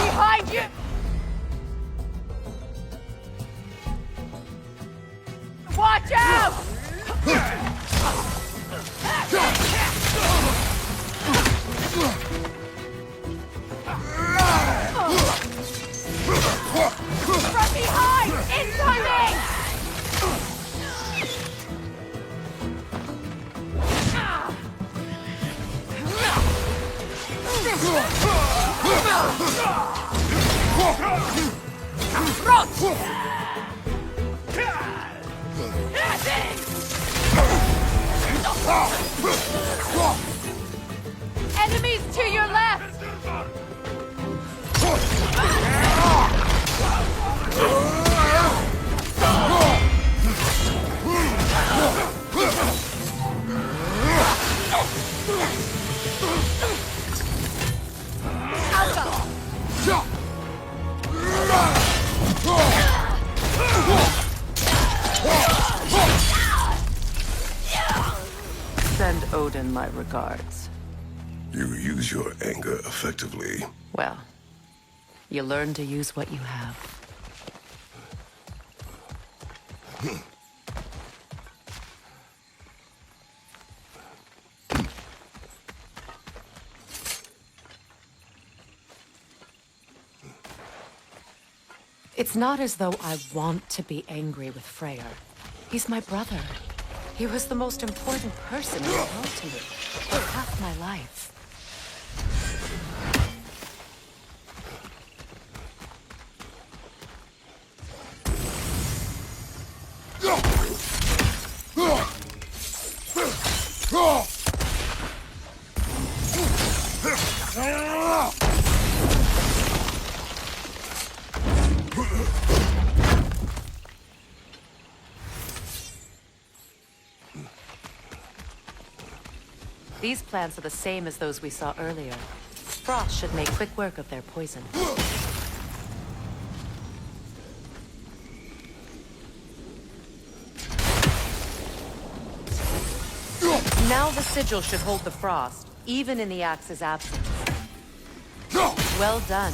Behind you! Watch out! From behind! Incoming! Enemies to your left! Send Odin my regards. You use your anger effectively. Well, you learn to use what you have. It's not as though I want to be angry with Freya. He's my brother. He was the most important person in the world to me for half my life. These plants are the same as those we saw earlier. Frost should make quick work of their poison. Now the sigil should hold the frost, even in the axe's absence. Well done.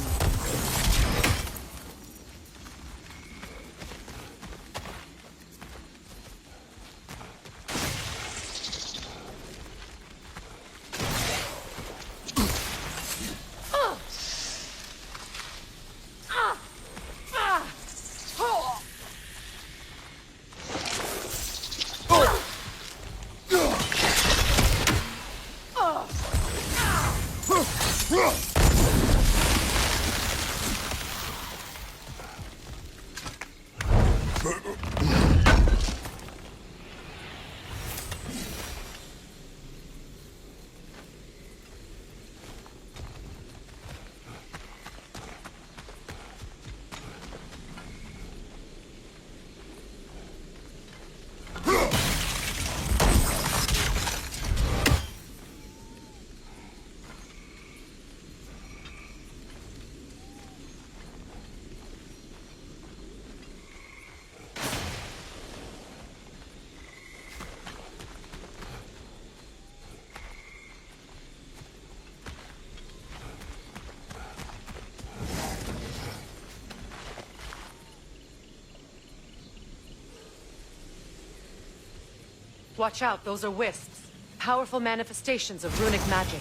Watch out, those are wisps. Powerful manifestations of runic magic.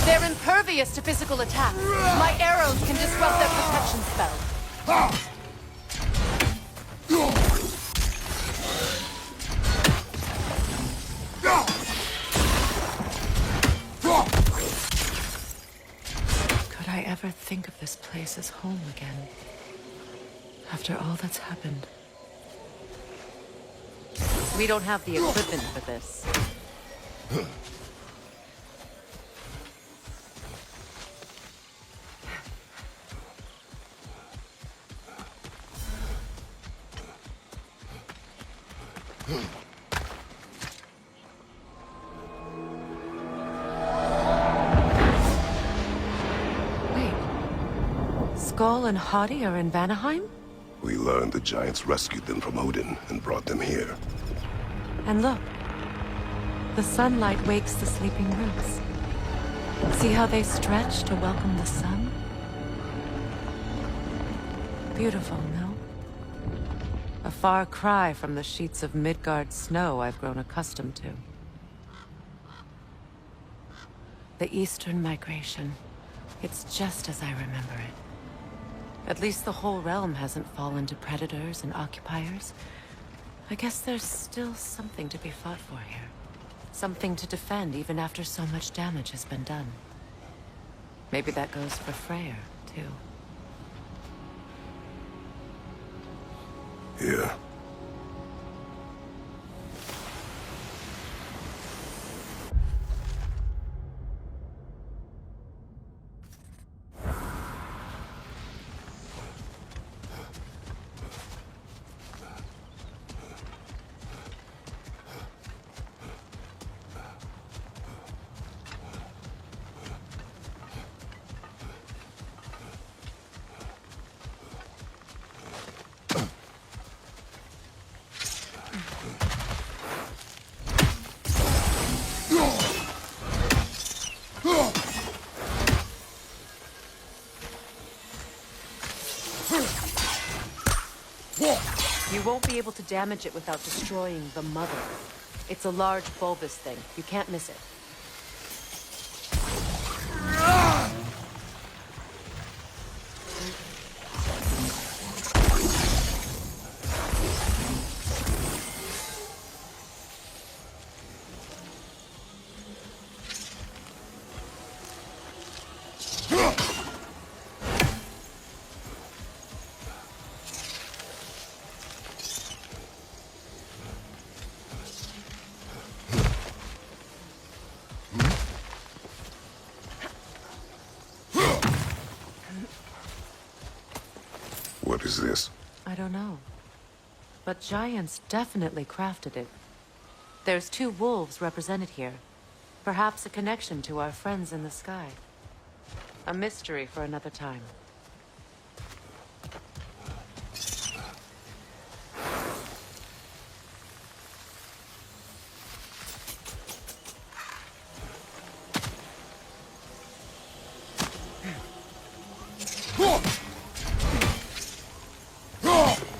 They're impervious to physical attack. My arrows can disrupt their protection spell. Could I ever think of this place as home again? After all that's happened. We don't have the equipment for this. Wait. Skull and Hati are in Vanaheim? We learned the giants rescued them from Odin and brought them here. And look. The sunlight wakes the sleeping roots. See how they stretch to welcome the sun? Beautiful, no? A far cry from the sheets of Midgard snow I've grown accustomed to. The Eastern migration. It's just as I remember it. At least the whole realm hasn't fallen to predators and occupiers. I guess there's still something to be fought for here. Something to defend even after so much damage has been done. Maybe that goes for Freya, too. Yeah. You won't be able to damage it without destroying the mother. It's a large bulbous thing. You can't miss it. What is this? I don't know. But giants definitely crafted it. There's 2 wolves represented here. Perhaps a connection to our friends in the sky. A mystery for another time.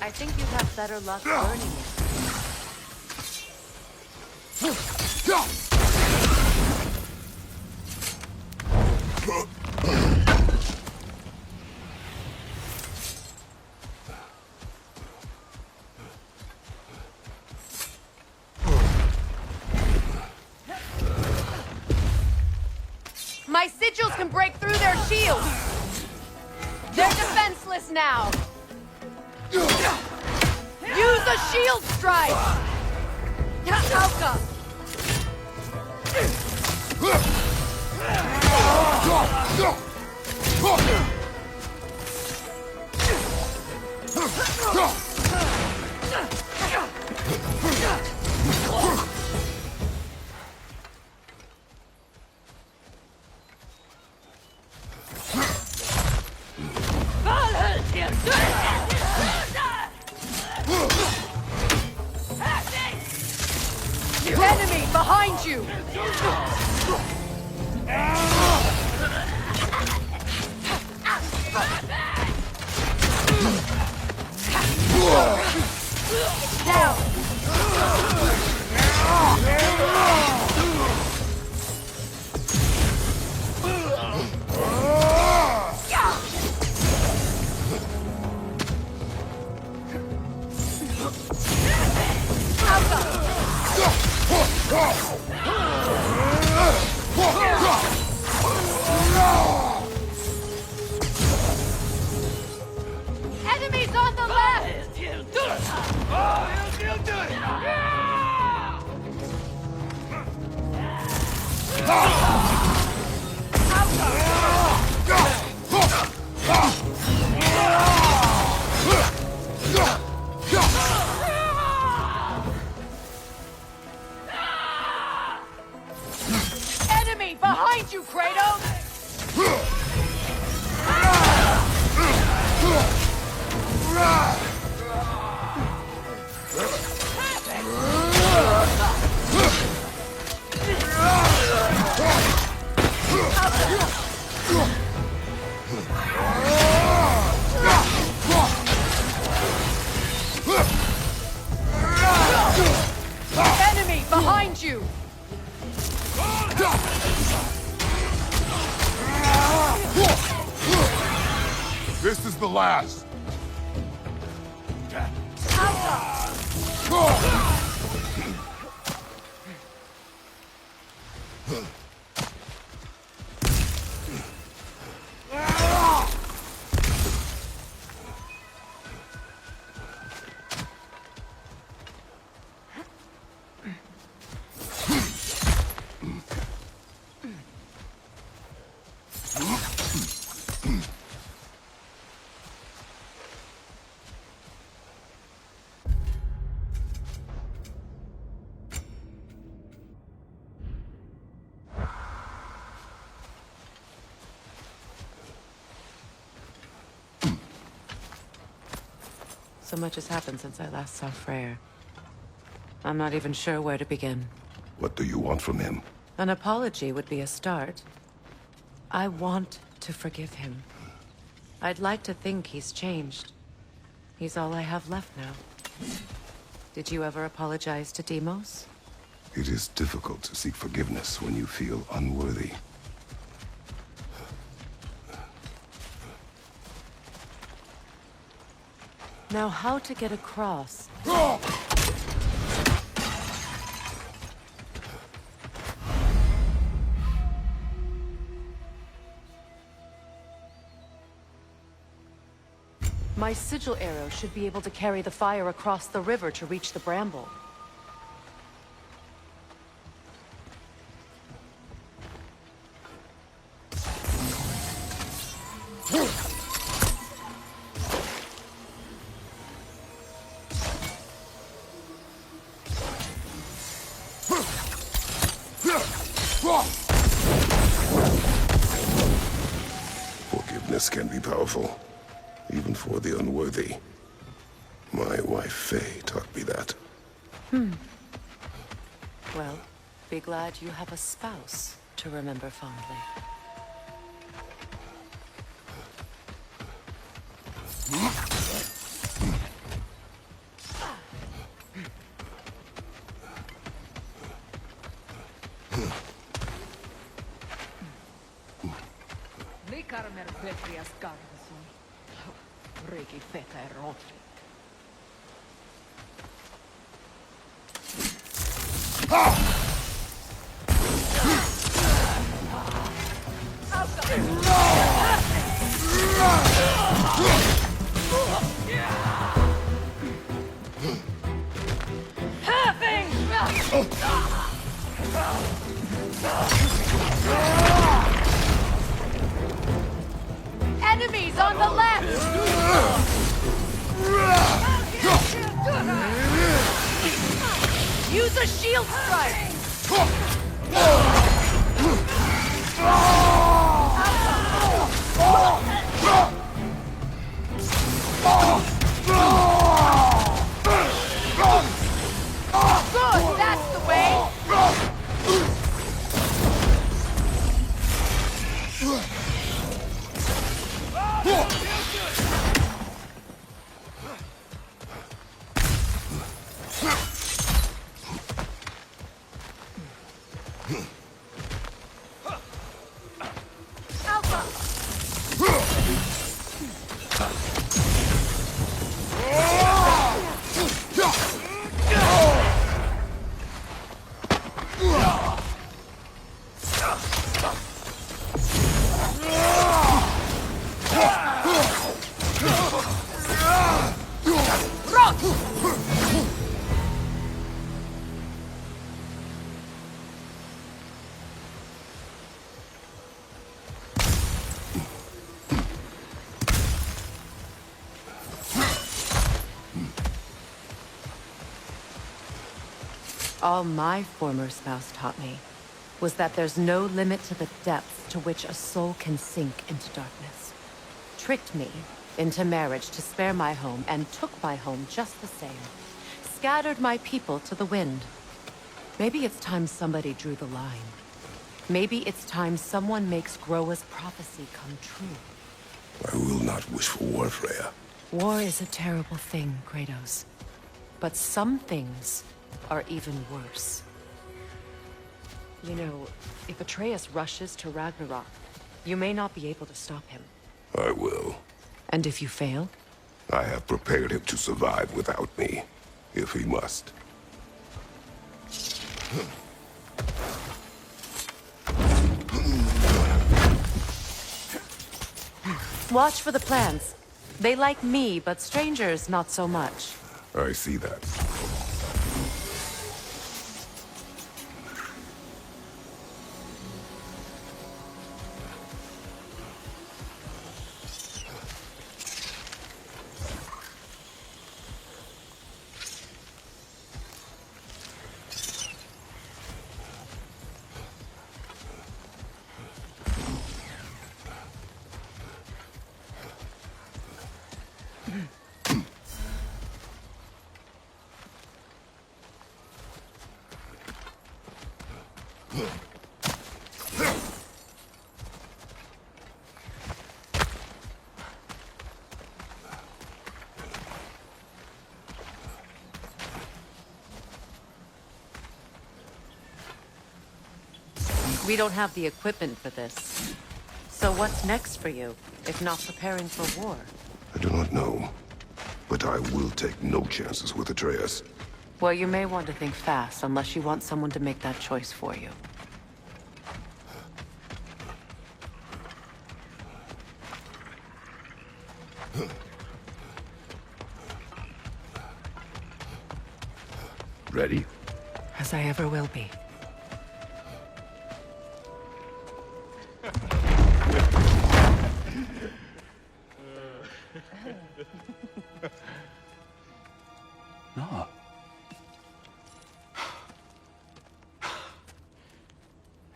I think you'd have better luck burning it. My sigils can break through their shields! They're defenseless now! Use a shield strike! Alka! Enemy behind you! Down! Enemies on the left! need you, Kratos! Enemy behind you! This is the last. So much has happened since I last saw Freya. I'm not even sure where to begin. What do you want from him? An apology would be a start. I want to forgive him. I'd like to think he's changed. He's all I have left now. Did you ever apologize to Deimos? It is difficult to seek forgiveness when you feel unworthy. Now, how to get across? My sigil arrow should be able to carry the fire across the river to reach the bramble. Forgiveness can be powerful, even for the unworthy. My wife, Faye, taught me that. Well, be glad you have a spouse to remember fondly. Enemies on the left! Use a shield strike! Good, that's the way! All my former spouse taught me. was that there's no limit to the depths to which a soul can sink into darkness. Tricked me into marriage to spare my home, and took my home just the same. Scattered my people to the wind. Maybe it's time somebody drew the line. Maybe it's time someone makes Groa's prophecy come true. I will not wish for war, Freya. War is a terrible thing, Kratos. But some things are even worse. You know, if Atreus rushes to Ragnarok, you may not be able to stop him. I will. And if you fail? I have prepared him to survive without me, if he must. Watch for the plants. They like me, but strangers not so much. I see that. We don't have the equipment for this. So what's next for you, if not preparing for war? I do not know, but I will take no chances with Atreus. Well, you may want to think fast, unless you want someone to make that choice for you. Ready? As I ever will be. No.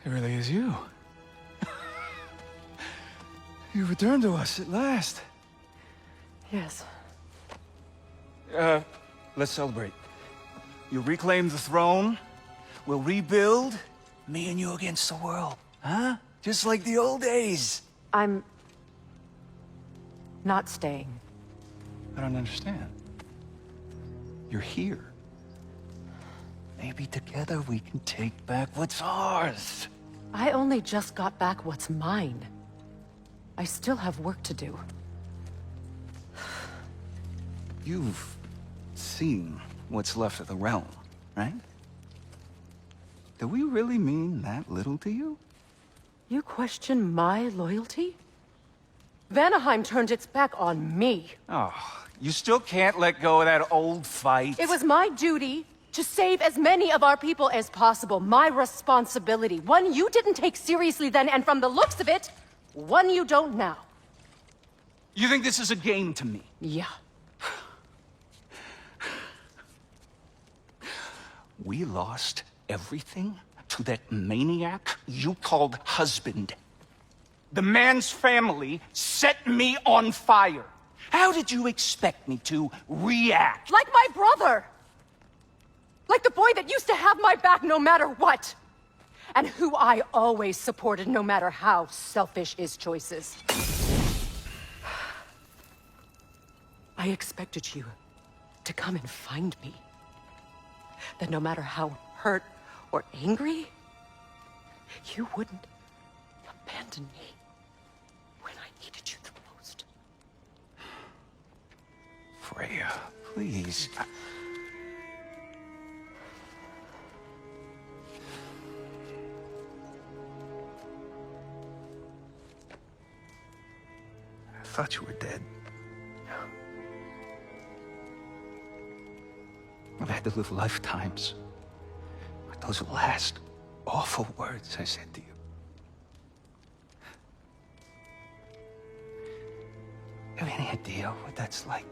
It really is you. You returned to us at last. Yes. Let's celebrate. You reclaim the throne. We'll rebuild. Me and you against the world. Huh? Just like the old days. I'm... not staying. I don't understand. You're here. Maybe together we can take back what's ours. I only just got back what's mine. I still have work to do. You've seen what's left of the realm, right? Do we really mean that little to you? You question my loyalty? Vanaheim turned its back on me. Oh, you still can't let go of that old fight? It was my duty to save as many of our people as possible. My responsibility. One you didn't take seriously then, and from the looks of it, one you don't now. You think this is a game to me? Yeah. We lost everything to that maniac you called husband. The man's family set me on fire. How did you expect me to react? Like my brother! Like the boy that used to have my back no matter what! And who I always supported no matter how selfish his choices. I expected you to come and find me. That no matter how hurt or angry, you wouldn't abandon me when I needed you the most. Freya, please. I thought you were dead. I've had to live lifetimes with those last awful words I said to you. You have any idea what that's like?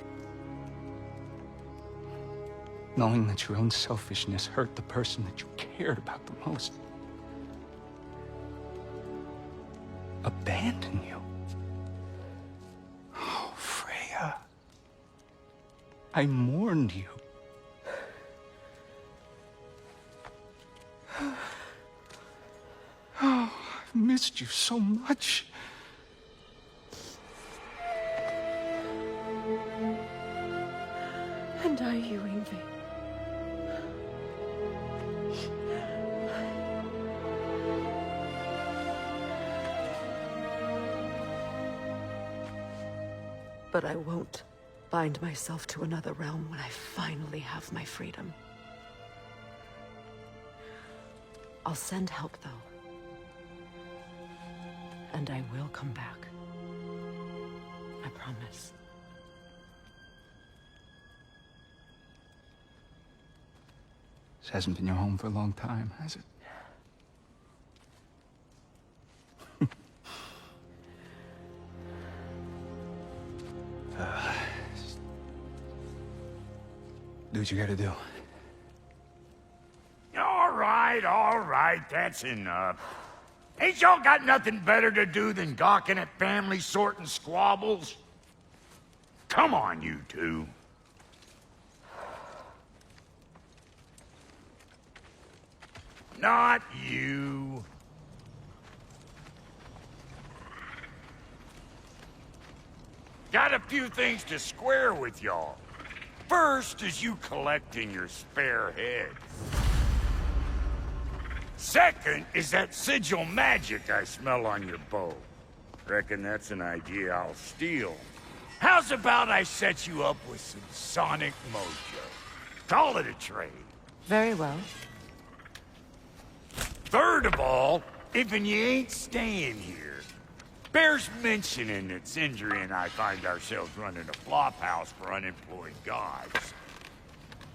Knowing that your own selfishness hurt the person that you cared about the most. abandon you. Oh, Freya. I mourned you. Oh, I've missed you so much. And are you, Yngvi? But I won't bind myself to another realm when I finally have my freedom. I'll send help, though. And I will come back. I promise. This hasn't been your home for a long time, has it? Do what you gotta do. All right, that's enough. Ain't y'all got nothing better to do than gawking at family sorting squabbles? Come on, you two. Not you. Got a few things to square with y'all. First is you collecting your spare heads. Second is that sigil magic I smell on your bow. Reckon that's an idea I'll steal. How's about I set you up with some sonic mojo? Call it a trade. Very well. Third of all, if you ain't staying here, bears mentioning that Sindri and I find ourselves running a flop house for unemployed gods.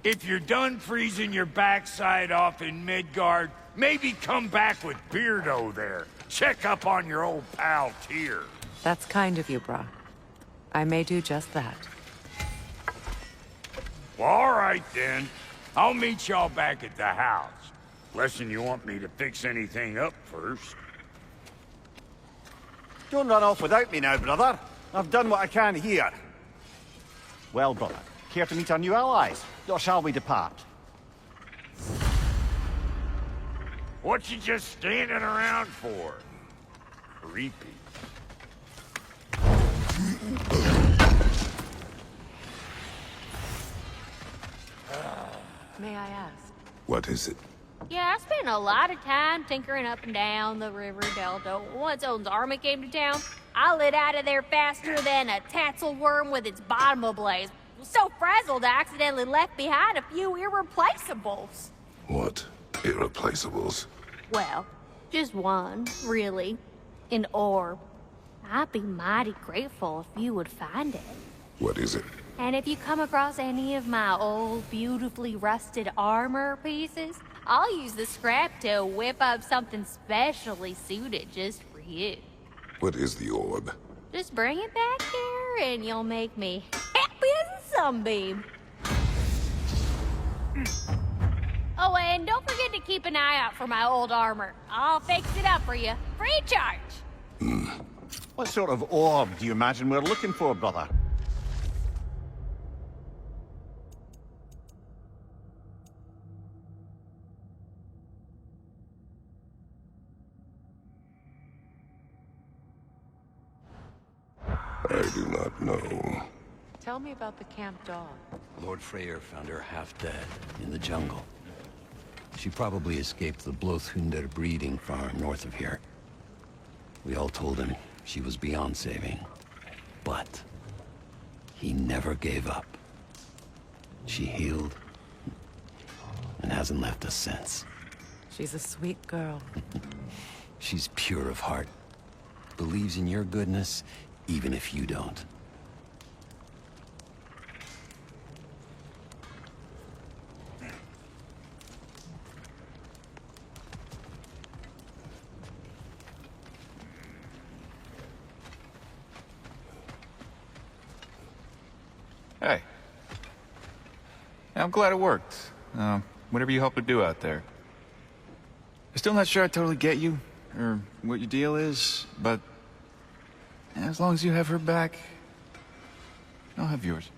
If you're done freezing your backside off in Midgard, maybe come back with Beardo there. Check up on your old pal Tyr. That's kind of you, brah. I may do just that. Well, all right then. I'll meet y'all back at the house. Lesson you want me to fix anything up first. Don't run off without me now, brother. I've done what I can here. Well, brother, care to meet our new allies? Or shall we depart? What you just standing around for? Creepy. May I ask? What is it? Yeah, I spent a lot of time tinkering up and down the river delta. Once Odin's army came to town, I lit out of there faster than a tassel worm with its bottom ablaze. So frazzled, I accidentally left behind a few irreplaceables. What? Irreplaceables? Well, just one, really. An orb. I'd be mighty grateful if you would find it. What is it? And if you come across any of my old, beautifully rusted armor pieces, I'll use the scrap to whip up something specially suited just for you. What is the orb? Just bring it back here and you'll make me happy as a sunbeam. Oh, and don't forget to keep an eye out for my old armor. I'll fix it up for you, free of charge. What sort of orb do you imagine we're looking for, brother? I do not know. Tell me about the camp dog. Lord Freyr found her half dead in the jungle. She probably escaped the Blothunder breeding farm north of here. We all told him she was beyond saving. But he never gave up. She healed and hasn't left us since. She's a sweet girl. She's pure of heart. Believes in your goodness, even if you don't. Hey. I'm glad it worked. Whatever you hope to do out there. I'm still not sure I totally get you, or what your deal is, but As long as you have her back, I'll have yours.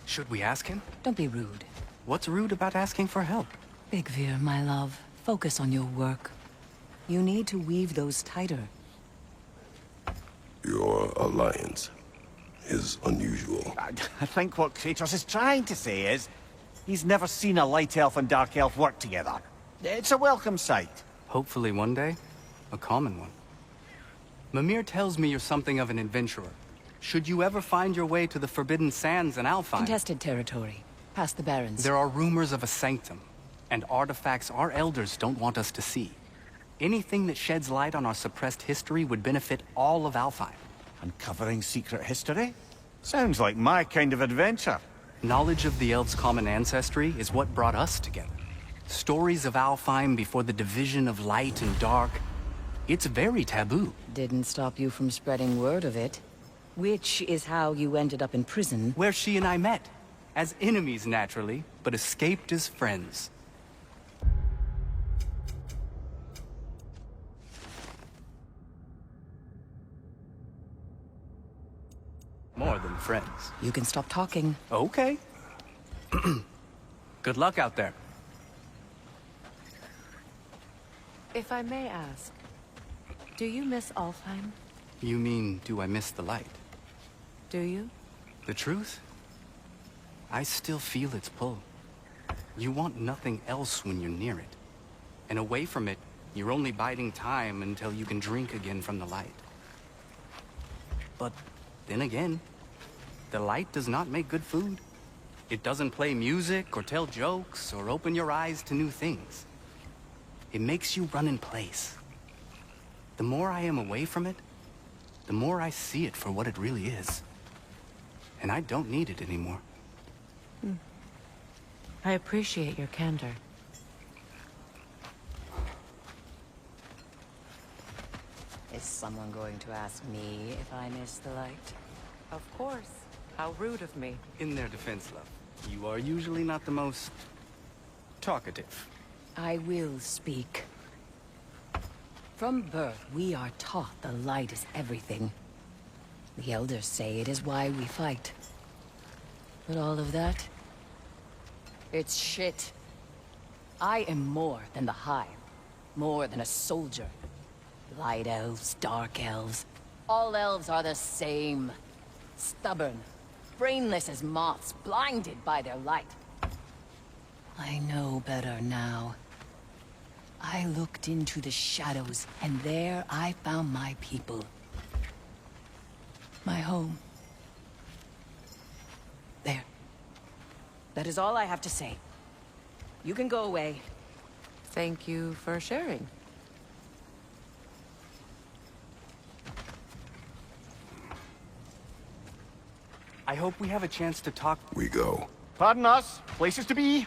Should we ask him? Don't be rude. What's rude about asking for help? Big Veer, my love, focus on your work. You need to weave those tighter. Your alliance is unusual. I think what Kratos is trying to say is, he's never seen a light elf and dark elf work together. It's a welcome sight. Hopefully one day, a common one. Mimir tells me you're something of an adventurer. Should you ever find your way to the Forbidden Sands in Alfheim... Contested territory. Past the Barrens. There are rumors of a sanctum, and artifacts our elders don't want us to see. Anything that sheds light on our suppressed history would benefit all of Alfheim. Uncovering secret history? Sounds like my kind of adventure. Knowledge of the elves' common ancestry is what brought us together. Stories of Alfheim before the division of light and dark. It's very taboo. Didn't stop you from spreading word of it. Which is how you ended up in prison. Where she and I met. As enemies, naturally, but escaped as friends. More than friends. You can stop talking. Okay. Good luck out there. If I may ask, do you miss Alfheim? You mean, do I miss the light? Do you? The truth? I still feel its pull. You want nothing else when you're near it. And away from it, you're only biding time until you can drink again from the light. But then again, the light does not make good food. It doesn't play music or tell jokes or open your eyes to new things. It makes you run in place. The more I am away from it, the more I see it for what it really is. And I don't need it anymore. I appreciate your candor. Is someone going to ask me if I miss the light? Of course. How rude of me. In their defense, love, you are usually not the most talkative. I will speak. From birth, we are taught the light is everything. The elders say it is why we fight. But all of that... it's shit. I am more than the Hive. More than a soldier. Light elves, dark elves. All elves are the same. Stubborn. Brainless as moths, blinded by their light. I know better now. I looked into the shadows, and there I found my people. My home. There. That is all I have to say. You can go away. Thank you for sharing. I hope we have a chance to talk. We go. Pardon us. Places to be.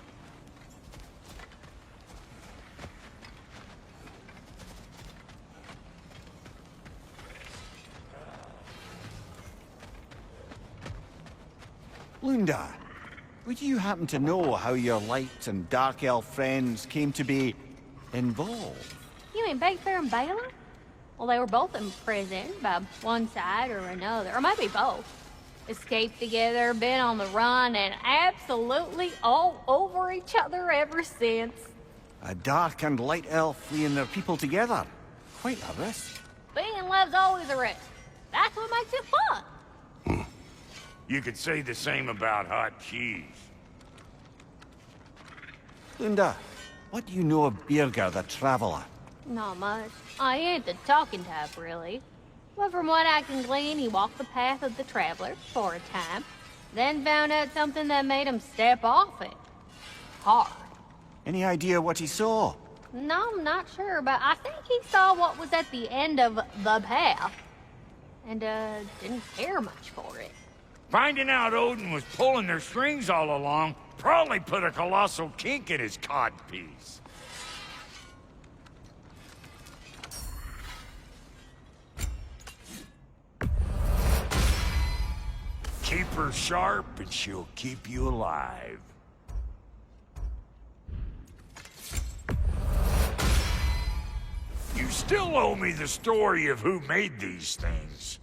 Lunda, would you happen to know how your light and dark elf friends came to be involved? You mean Big Bear and Bela? Well, they were both in prison by one side or another, or maybe both. Escaped together, been on the run, and absolutely all over each other ever since. A dark and light elf fleeing their people together. Quite a risk. Being in love's always a risk. That's what makes it fun. You could say the same about hot cheese. Lunda, what do you know of Birger the Traveler? Not much. I ain't the talking type, really. But from what I can glean, he walked the path of the traveler for a time, then found out something that made him step off it. Hard. Any idea what he saw? No, I'm not sure, but I think he saw what was at the end of the path. And, didn't care much for it. Finding out Odin was pulling their strings all along probably put a colossal kink in his codpiece. Keep her sharp and she'll keep you alive. You still owe me the story of who made these things.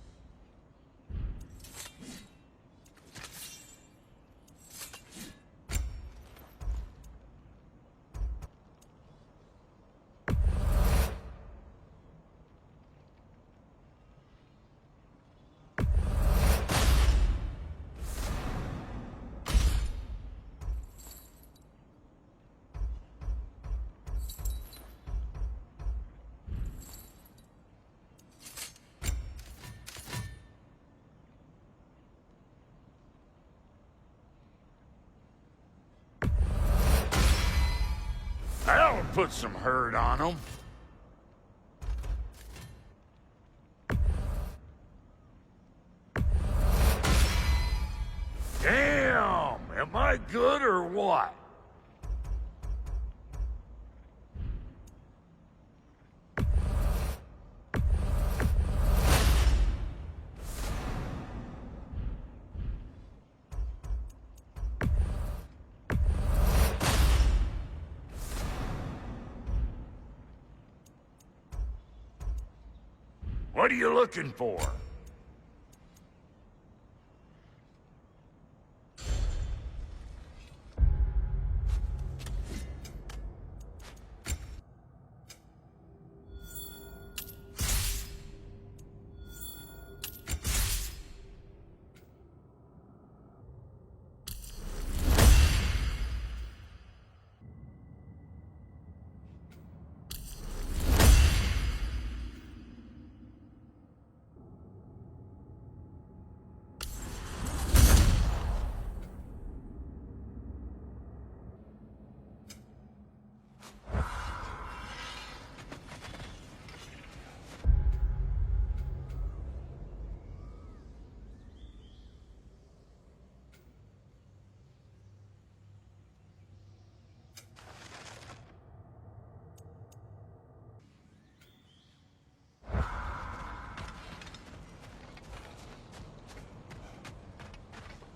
That'll put some hurt on them. Damn! Am I good or what? What are you looking for?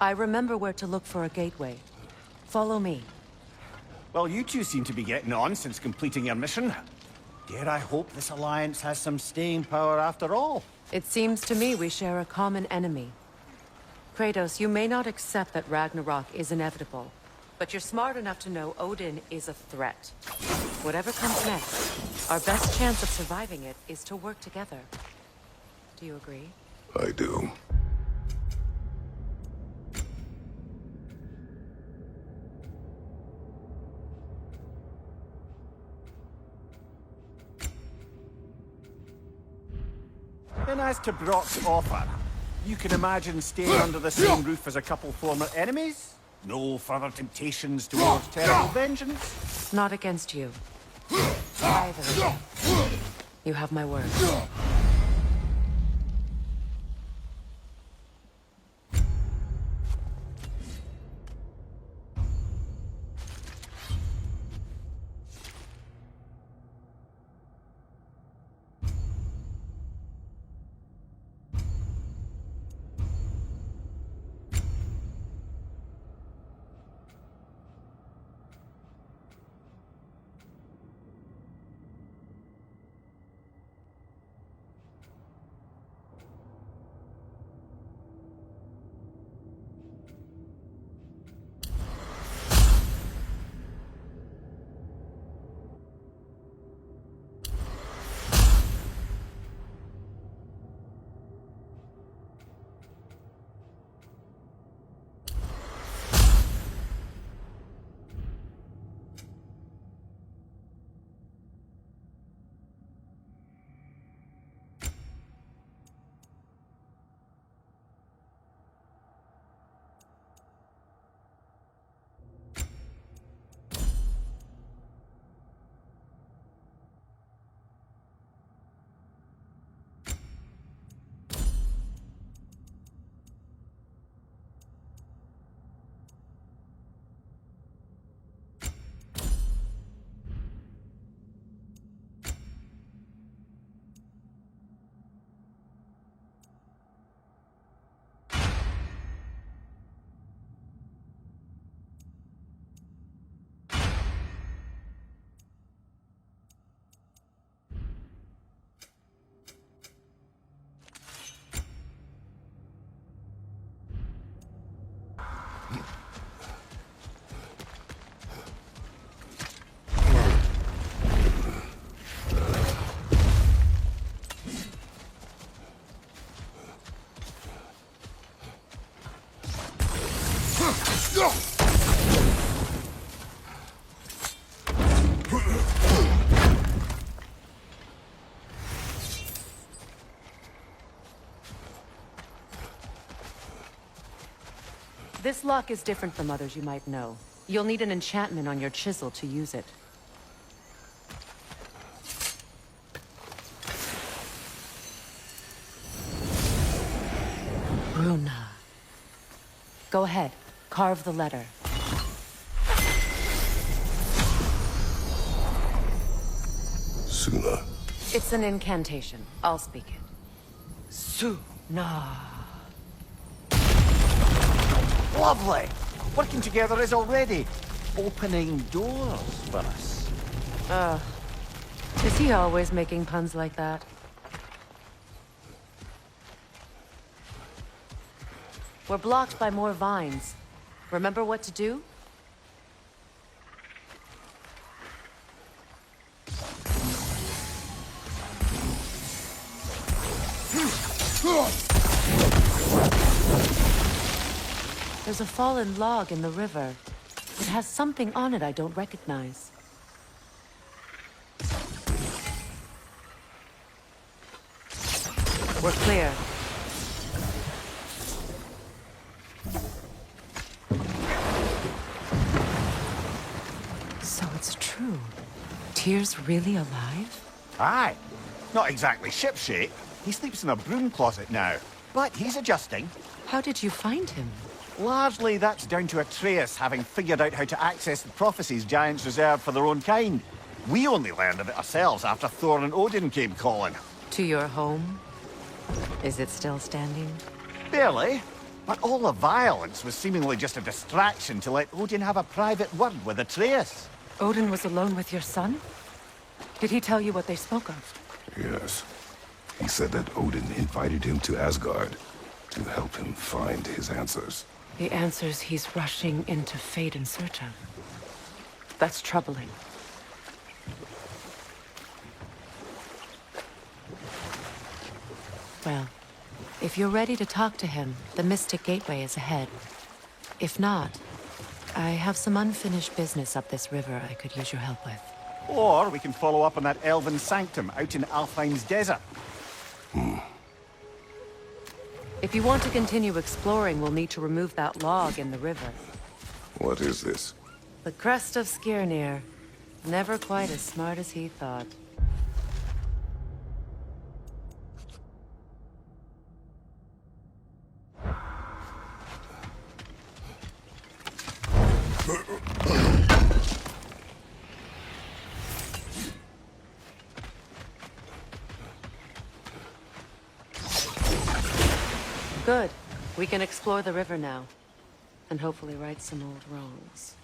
I remember where to look for a gateway. Follow me. Well, you two seem to be getting on since completing your mission. Dare I hope this alliance has some staying power after all? It seems to me we share a common enemy. Kratos, you may not accept that Ragnarok is inevitable, but you're smart enough to know Odin is a threat. Whatever comes next, our best chance of surviving it is to work together. Do you agree? I do. And as to Brock's offer, you can imagine staying under the same roof as a couple former enemies? No further temptations towards terrible vengeance? Not against you. Either of you. You have my word. This lock is different from others you might know. You'll need an enchantment on your chisel to use it. Bruna. Go ahead. Carve the letter. Suna. It's an incantation. I'll speak it. Suna. Lovely! Working together is already opening doors for us. Is he always making puns like that? We're blocked by more vines. Remember what to do? There's a fallen log in the river. It has something on it I don't recognize. We're clear. So it's true. Tyr's really alive? Aye. Not exactly shipshape. He sleeps in a broom closet now. But he's adjusting. How did you find him? Largely, that's down to Atreus having figured out how to access the prophecies giants reserve for their own kind. We only learned of it ourselves after Thor and Odin came calling. To your home? Is it still standing? Barely. But all the violence was seemingly just a distraction to let Odin have a private word with Atreus. Odin was alone with your son? Did he tell you what they spoke of? Yes. He said that Odin invited him to Asgard to help him find his answers. The answers he's rushing into fate in search of. That's troubling. Well, if you're ready to talk to him, the Mystic Gateway is ahead. If not, I have some unfinished business up this river I could use your help with. Or we can follow up on that elven sanctum out in Alfheim's desert. If you want to continue exploring, we'll need to remove that log in the river. What is this? The crest of Skirnir. Never quite as smart as he thought. Good. We can explore the river now. And hopefully right some old wrongs.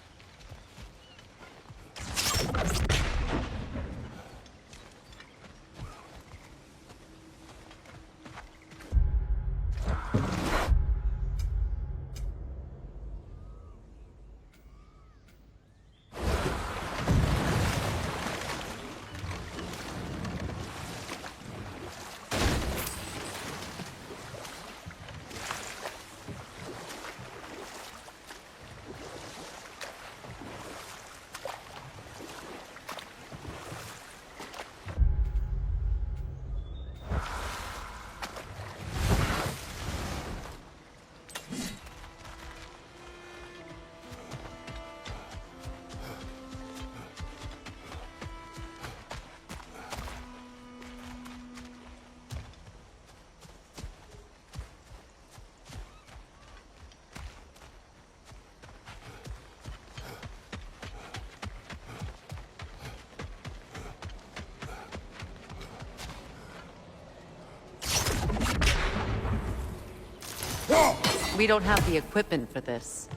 We don't have the equipment for this.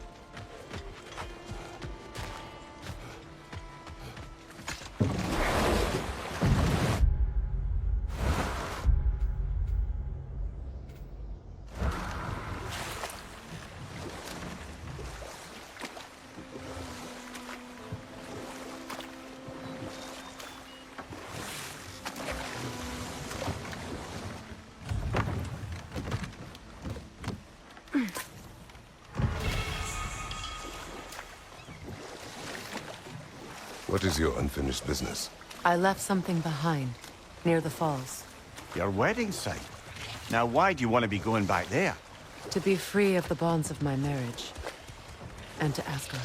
What is your unfinished business? I left something behind, near the falls. Your wedding site. Now why do you want to be going back there? To be free of the bonds of my marriage. and to Asgard.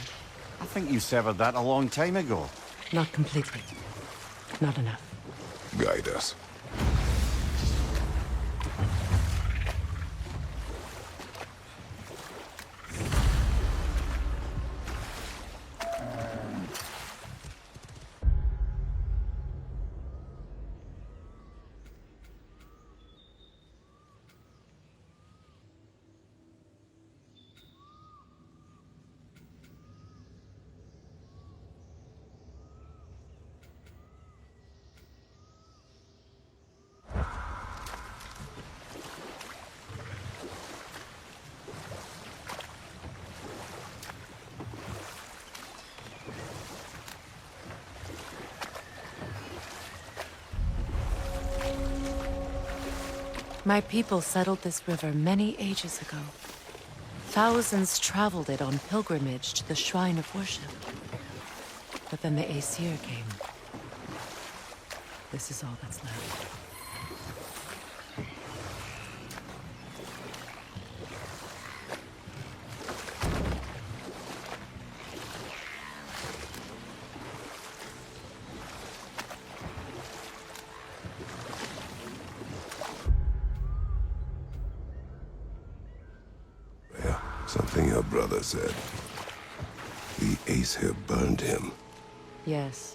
I think you severed that a long time ago. Not completely. Not enough. Guide us. My people settled this river many ages ago. Thousands traveled it on pilgrimage to the shrine of worship. But then the Aesir came. This is all that's left. Something your brother said. The Aesir burned him. Yes.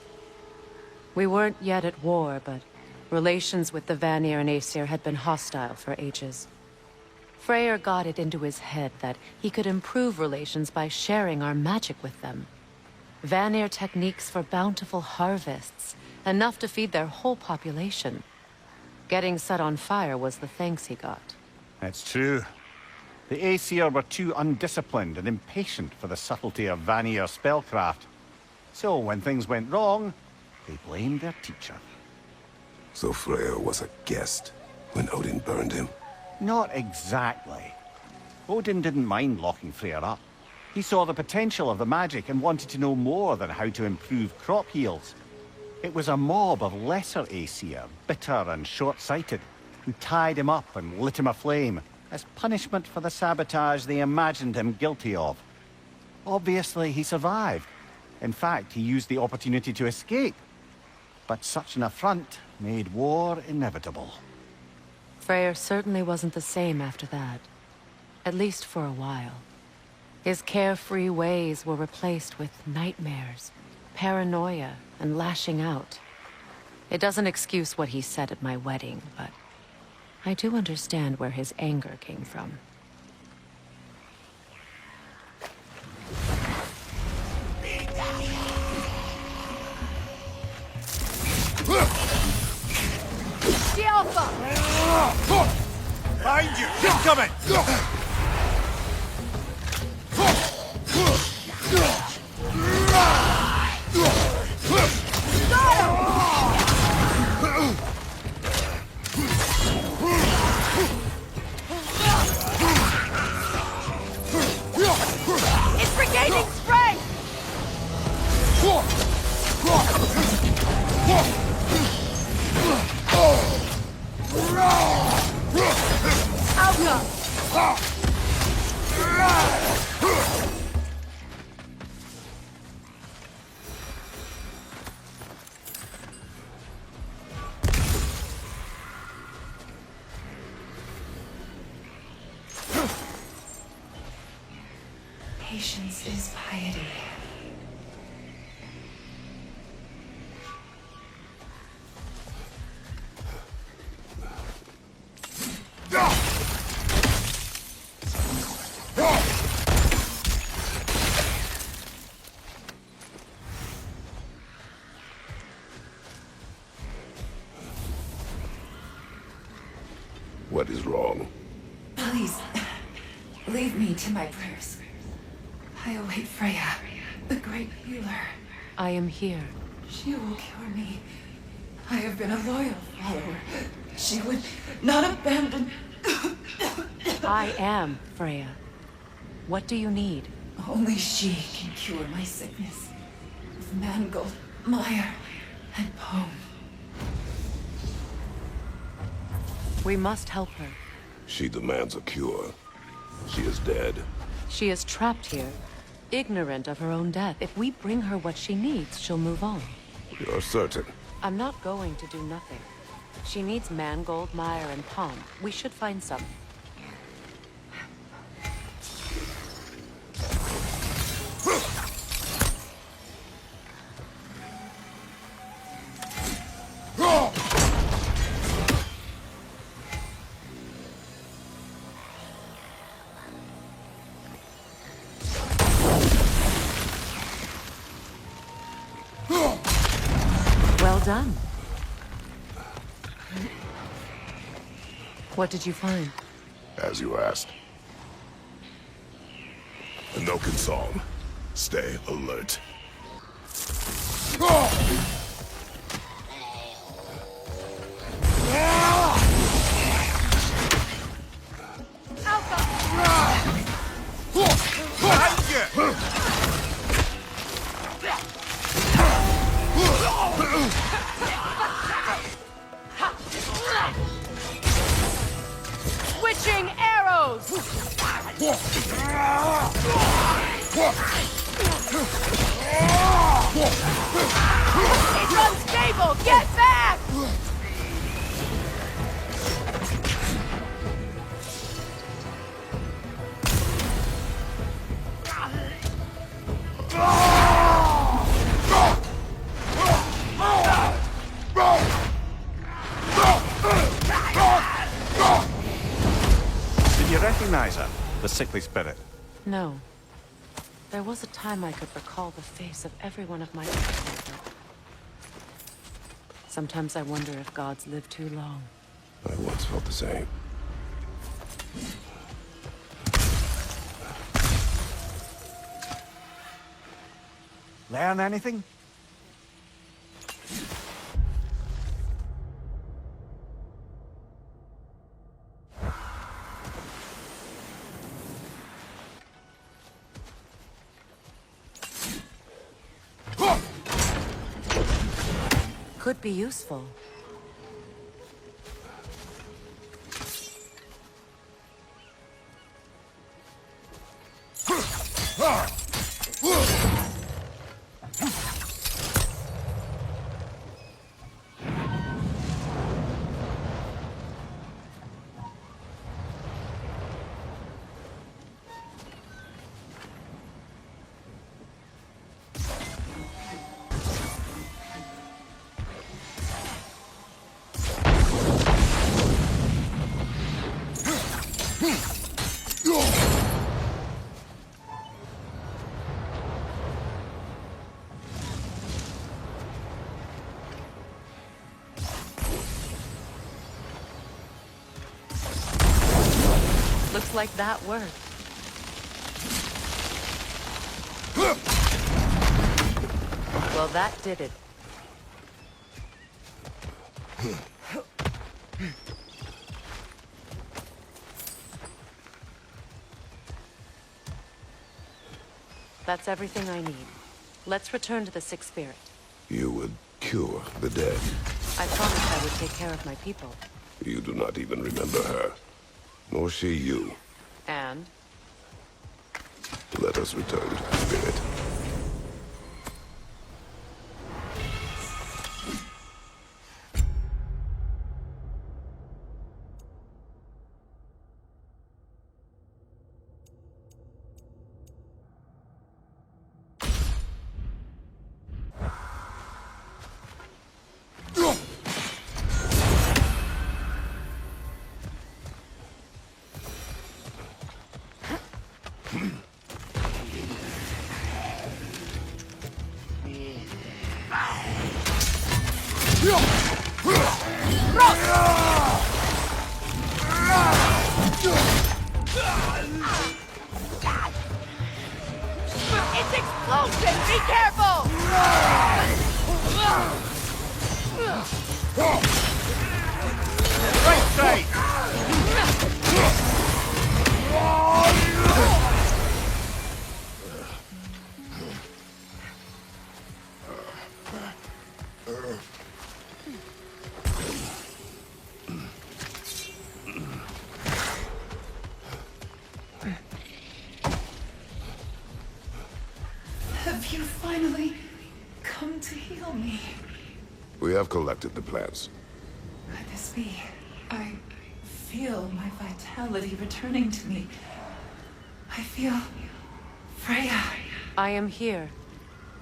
We weren't yet at war, but relations with the Vanir and Aesir had been hostile for ages. Freyr got it into his head that he could improve relations by sharing our magic with them. Vanir techniques for bountiful harvests, enough to feed their whole population. Getting set on fire was the thanks he got. That's true. The Aesir were too undisciplined and impatient for the subtlety of Vanir spellcraft. So when things went wrong, they blamed their teacher. So Freya was a guest when Odin burned him? Not exactly. Odin didn't mind locking Freya up. He saw the potential of the magic and wanted to know more than how to improve crop yields. It was a mob of lesser Aesir, bitter and short-sighted, who tied him up and lit him aflame as punishment for the sabotage they imagined him guilty of. Obviously, he survived. In fact, he used the opportunity to escape. But such an affront made war inevitable. Freyr certainly wasn't the same after that. At least for a while. His carefree ways were replaced with nightmares, paranoia, and lashing out. It doesn't excuse what he said at my wedding, but I do understand where his anger came from. The Alpha! Behind you! Keep coming! It's regaining strength! Alpha! Patience is piety. What is wrong? Please, leave me to my prayers. I await Freya, the great healer. I am here. She will cure me. I have been a loyal follower. She would not abandon... I am Freya. What do you need? Only she can cure my sickness. Of mangold, mire, and poem. We must help her. She demands a cure. She is dead. She is trapped here, ignorant of her own death. If we bring her what she needs, she'll move on. You're certain? I'm not going to do nothing. She needs mangold, mire, and palm. We should find some. Well done. What did you find? As you asked. A Noken song. Stay alert. Switching arrows! It's unstable! Get back! Did you recognize her? The sickly spirit? No. There was a time I could recall the face of every one of my people. Sometimes I wonder if gods live too long. I once felt the same. Learn anything? Could be useful. Looks like that worked. Well, that did it. That's everything I need. Let's return to the Sixth Spirit. You would cure the dead. I promised I would take care of my people. You do not even remember her. Nor she you. And? Let us return to the spirit. It's explosive! Be careful! Right side! come to heal me. We have collected the plants. Could this be? I feel my vitality returning to me. I feel... Freya. I am here.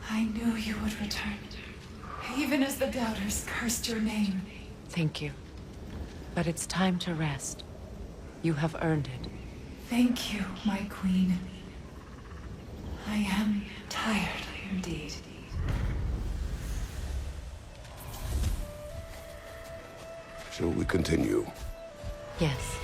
I knew you would return. Even as the doubters cursed your name. Thank you. But it's time to rest. You have earned it. Thank you, my queen. I am tired indeed. Shall we continue? Yes.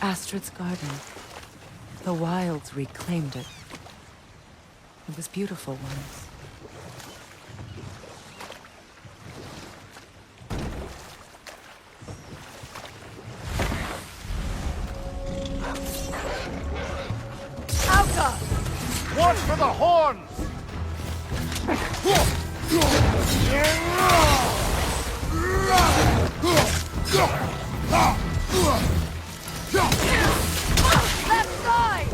Astrid's garden. The wilds reclaimed it. It was beautiful once. Watch for the horns! Left side!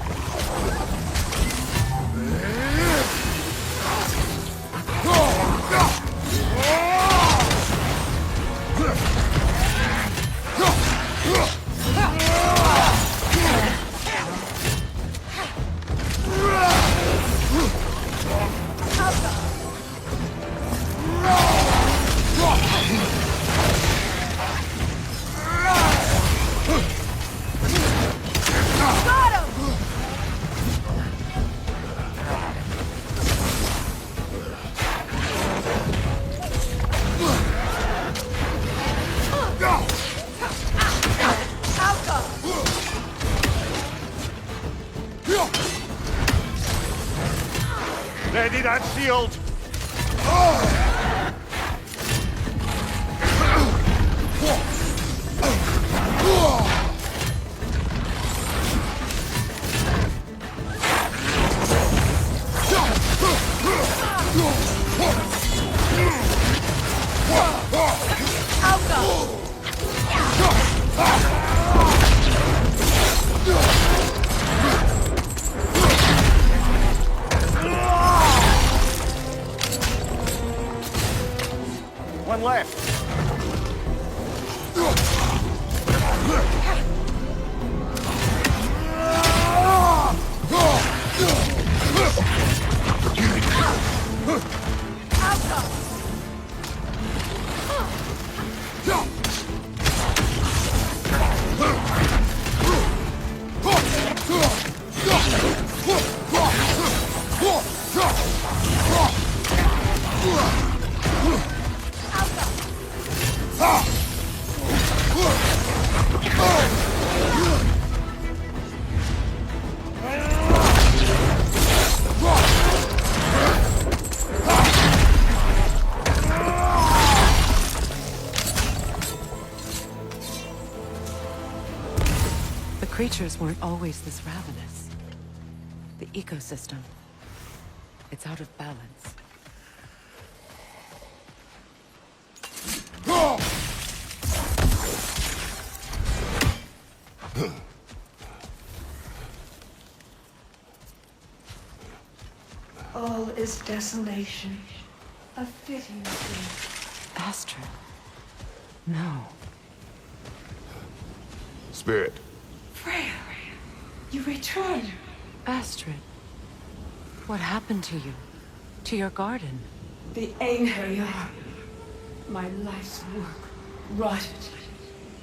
Ready that shield! One left. The creatures weren't always this ravenous. The ecosystem. It's out of balance. All is desolation. A fitting thing. Astrid. No. Spirit. Freya, you return. Astrid. What happened to you? To your garden? The anger you are. My life's work rotted.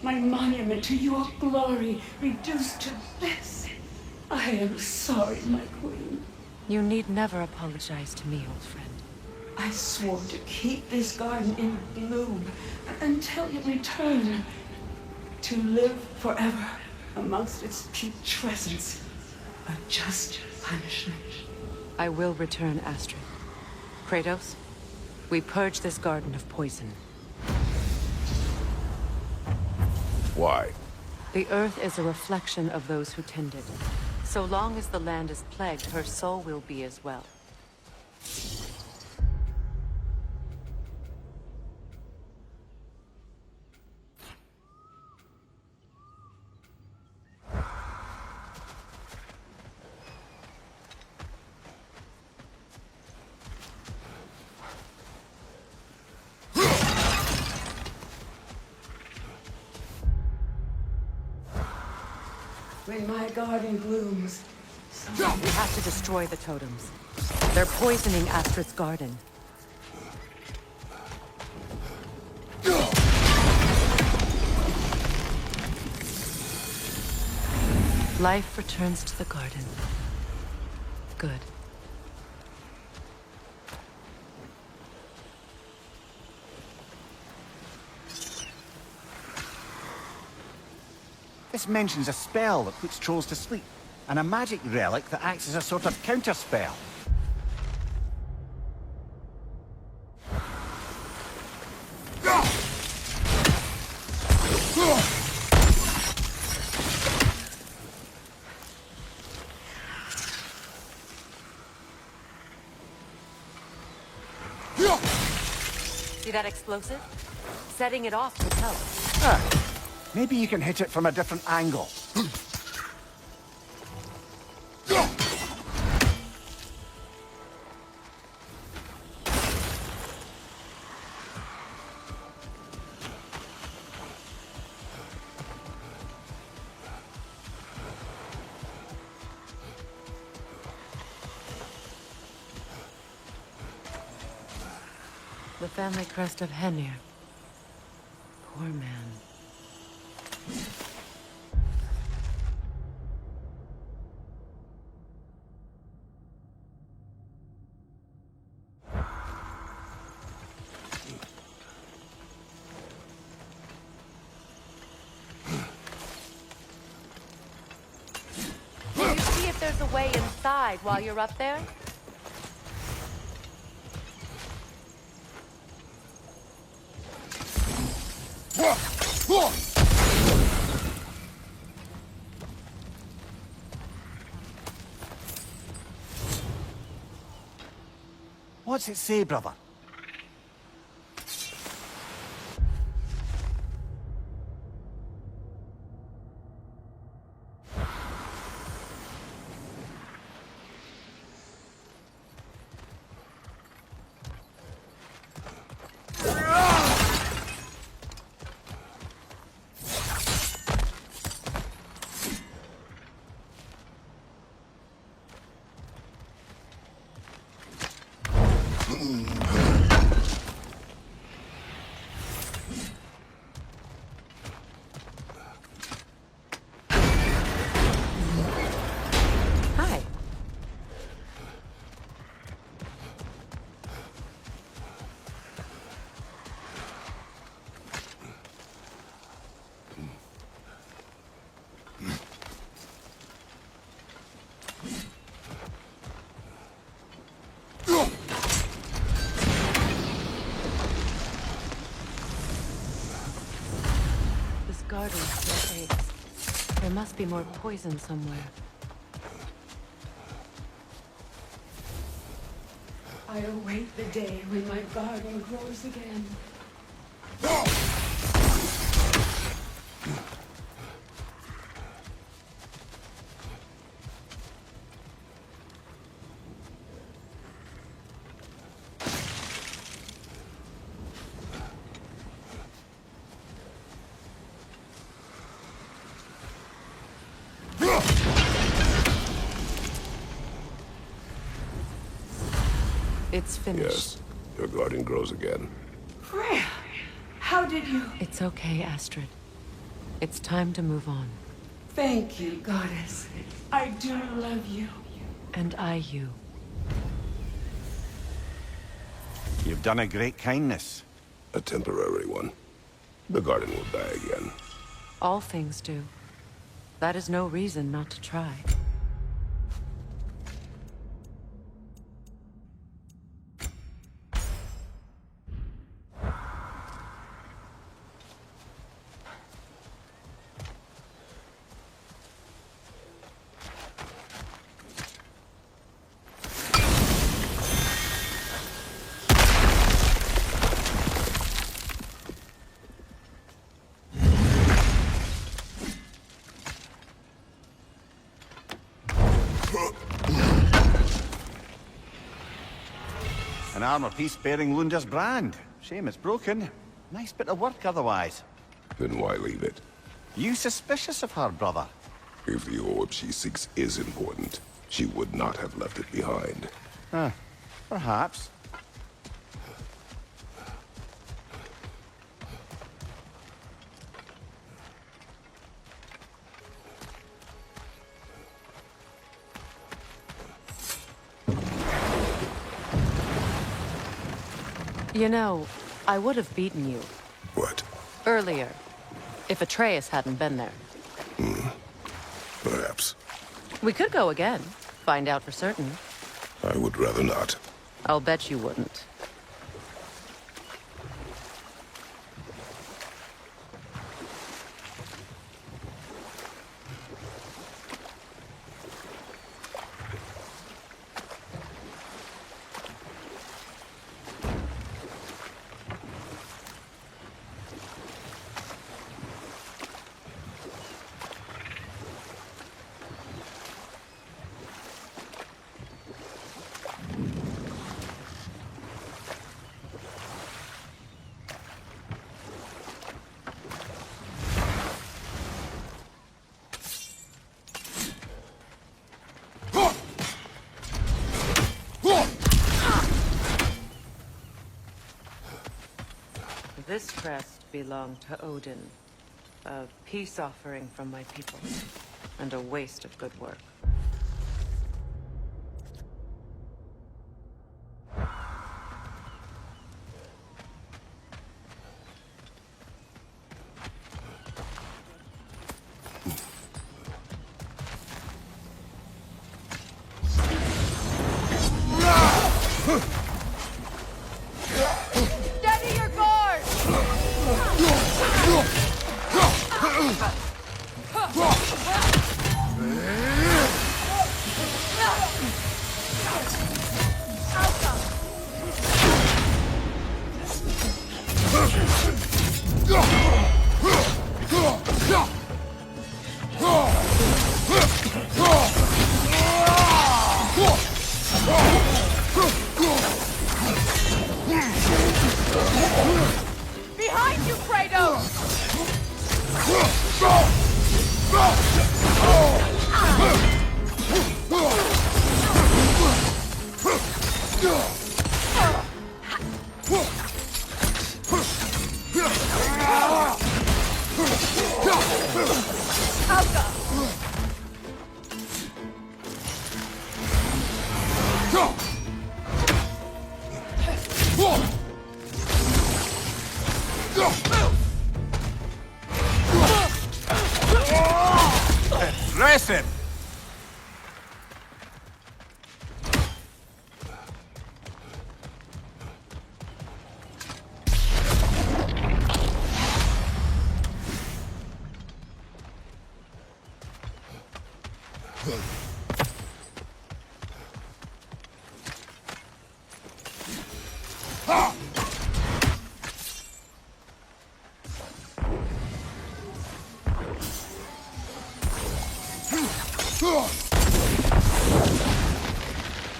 My monument to your glory reduced to this. I am sorry, my queen. You need never apologize to me, old friend. I swore to keep this garden in bloom until you return. To live forever amongst its putrescence. A just punishment. I will return, Astrid. Kratos, we purge this garden of poison. Why? The earth is a reflection of those who tend it. So long as the land is plagued, her soul will be as well. When my garden blooms, We have to destroy the totems. They're poisoning Astrid's garden. Life returns to the garden. Good. This mentions a spell that puts trolls to sleep, and a magic relic that acts as a sort of counterspell. See that explosive? Setting it off would help. Maybe you can hit it from a different angle. The family crest of Henir. Poor man. Can you see if there's a way inside while you're up there? What's it say, brother? Hi. This garden still aches. There must be more poison somewhere. I await the day when my garden grows again. It's finished. Yes. Your garden grows again. Freya, how did you... It's okay, Astrid. It's time to move on. Thank you, goddess. I do love you. And I you. You've done a great kindness. A temporary one. The garden will die again. All things do. That is no reason not to try. An armor piece bearing Lunda's brand. Shame it's broken. Nice bit of work otherwise. Then why leave it? You suspicious of her, brother? If the orb she seeks is important, she would not have left it behind. Perhaps. You know, I would have beaten you. What? Earlier. If Atreus hadn't been there. Perhaps. We could go again. Find out for certain. I would rather not. I'll bet you wouldn't. This crest belonged to Odin. A peace offering from my people. And a waste of good work. Behind you, Kratos! Aggressive!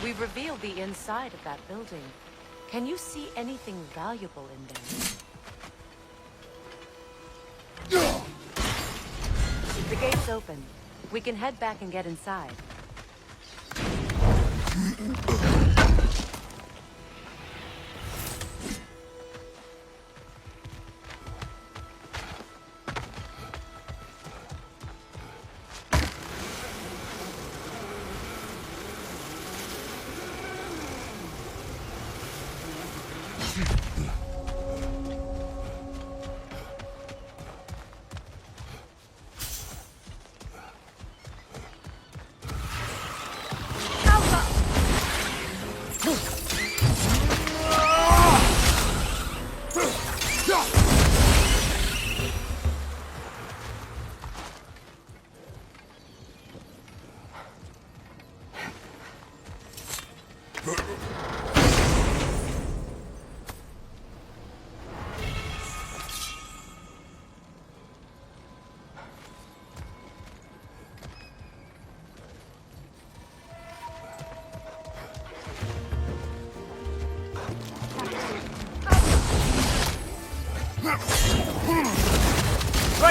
We've revealed the inside of that building. Can you see anything valuable in there? The gate's open. We can head back and get inside. Right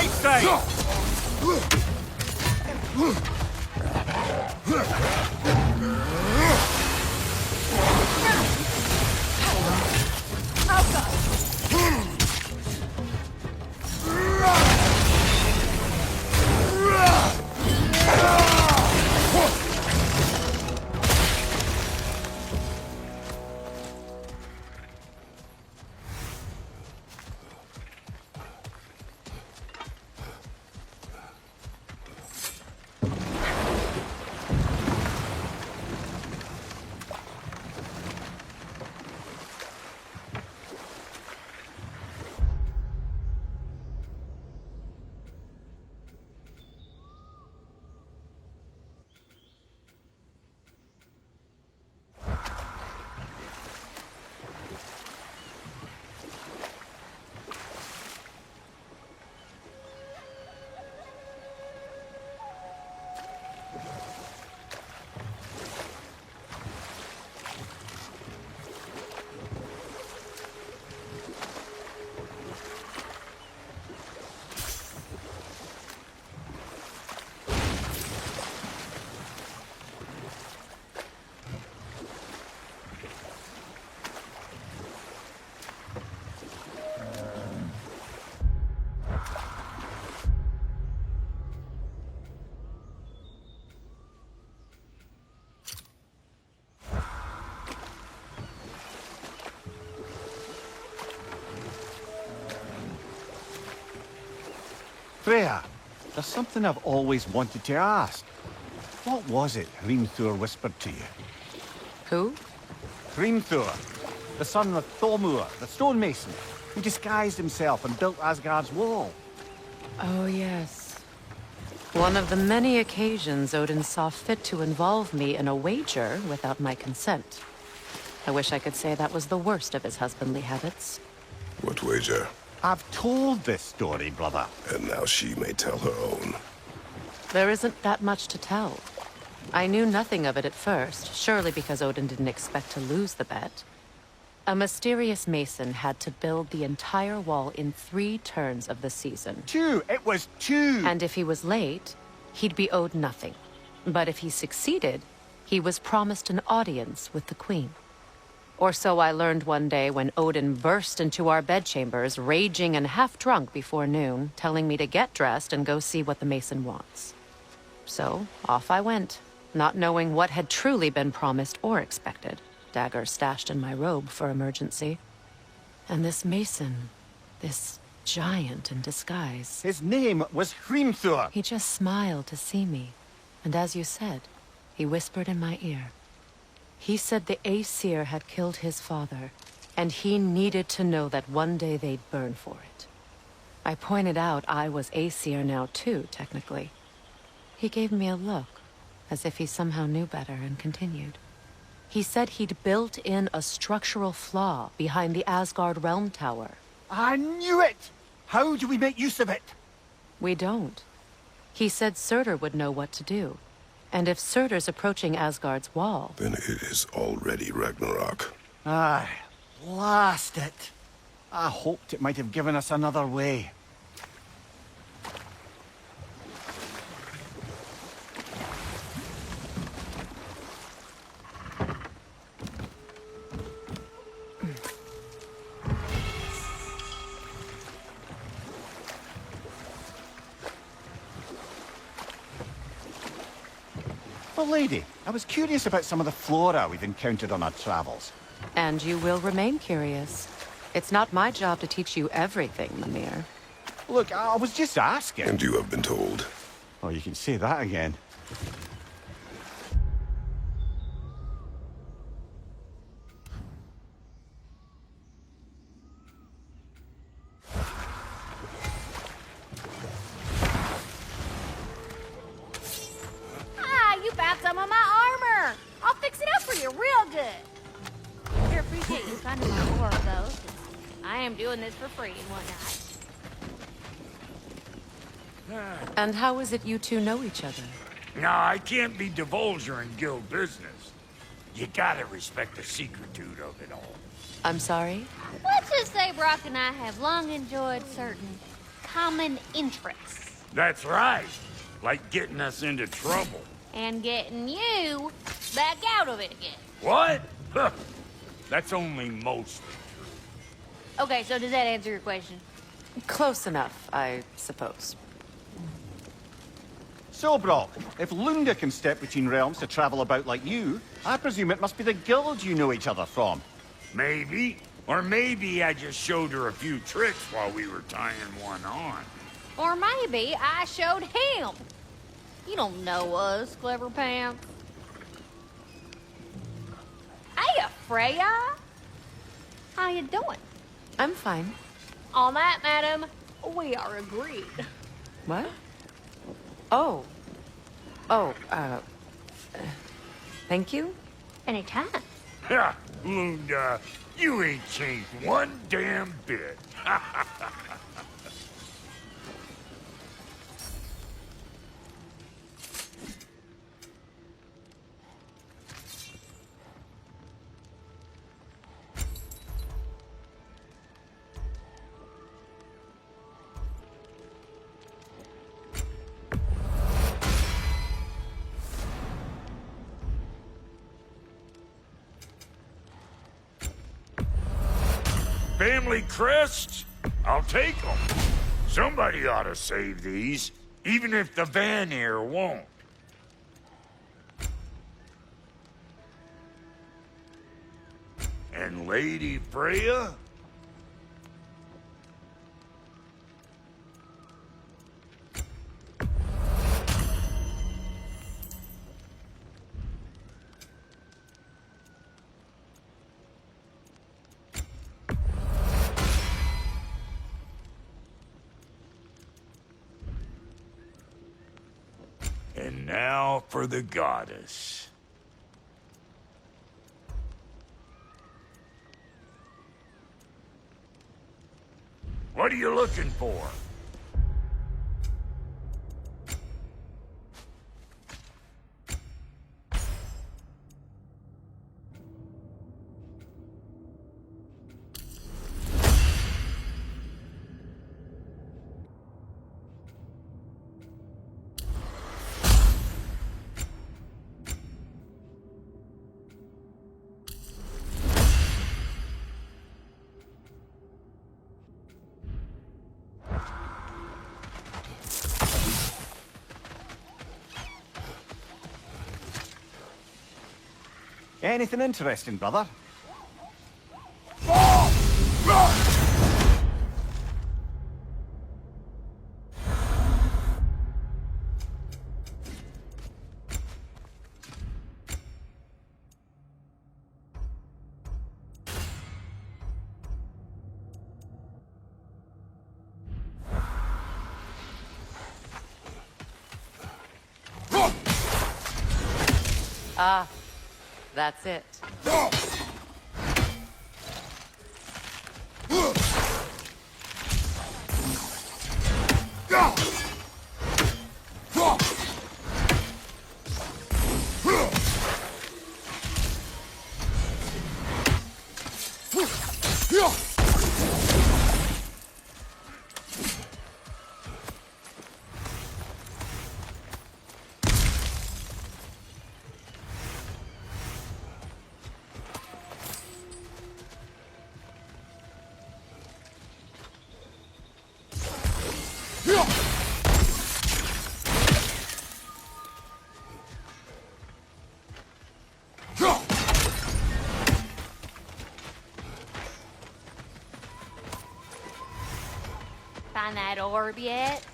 side! Freya, there's something I've always wanted to ask. What was it Hrimthur whispered to you? Who? Hrimthur, the son of Thormur, the stonemason, who disguised himself and built Asgard's wall. Oh, yes. One of the many occasions Odin saw fit to involve me in a wager without my consent. I wish I could say that was the worst of his husbandly habits. What wager? I've told this story, brother. And now she may tell her own. There isn't that much to tell. I knew nothing of it at first, surely because Odin didn't expect to lose the bet. A mysterious mason had to build the entire wall in 3 turns of the season. 2! It was 2! And if he was late, he'd be owed nothing. But if he succeeded, he was promised an audience with the queen. Or so I learned one day when Odin burst into our bedchambers, raging and half-drunk before noon, telling me to get dressed and go see what the mason wants. So, off I went, not knowing what had truly been promised or expected, dagger stashed in my robe for emergency. And this mason, this giant in disguise... His name was Hrimthur! He just smiled to see me, and as you said, he whispered in my ear. He said the Aesir had killed his father, and he needed to know that one day they'd burn for it. I pointed out I was Aesir now too, technically. He gave me a look, as if he somehow knew better, and continued. He said he'd built in a structural flaw behind the Asgard Realm Tower. I knew it! How do we make use of it? We don't. He said Surtur would know what to do. And if Surtur's approaching Asgard's wall... Then it is already Ragnarok. Aye, blast it. I hoped it might have given us another way. Well, lady, I was curious about some of the flora we've encountered on our travels. And you will remain curious. It's not my job to teach you everything, Mimir. Look, I was just asking. And you have been told. Oh, you can say that again. Ah, you found some of my armor. I'll fix it up for you real good. Sure appreciate you finding my ore, though. 'Cause I am doing this for free and whatnot. And how is it you two know each other? No, I can't be divulging guild business. You gotta respect the secretude of it all. I'm sorry? Let's just say Brock and I have long enjoyed certain common interests. That's right. Like getting us into trouble. And getting you back out of it again. What? Huh. That's only mostly true. Okay, so does that answer your question? Close enough, I suppose. So, Brock, if Lunda can step between realms to travel about like you, I presume it must be the guild you know each other from. Maybe. Or maybe I just showed her a few tricks while we were tying one on. Or maybe I showed him. You don't know us, Clever Pants. Hey, Freya. How you doing? I'm fine. On that, madam, we are agreed. What? Oh. Oh, thank you? Anytime. Ha! Lunda, you ain't changed one damn bit. Family crests? I'll take them. Somebody ought to save these, even if the Vanir won't. And Lady Freya? And now for the goddess. What are you looking for? Anything interesting, brother? Ah, that's it. find that orb yet?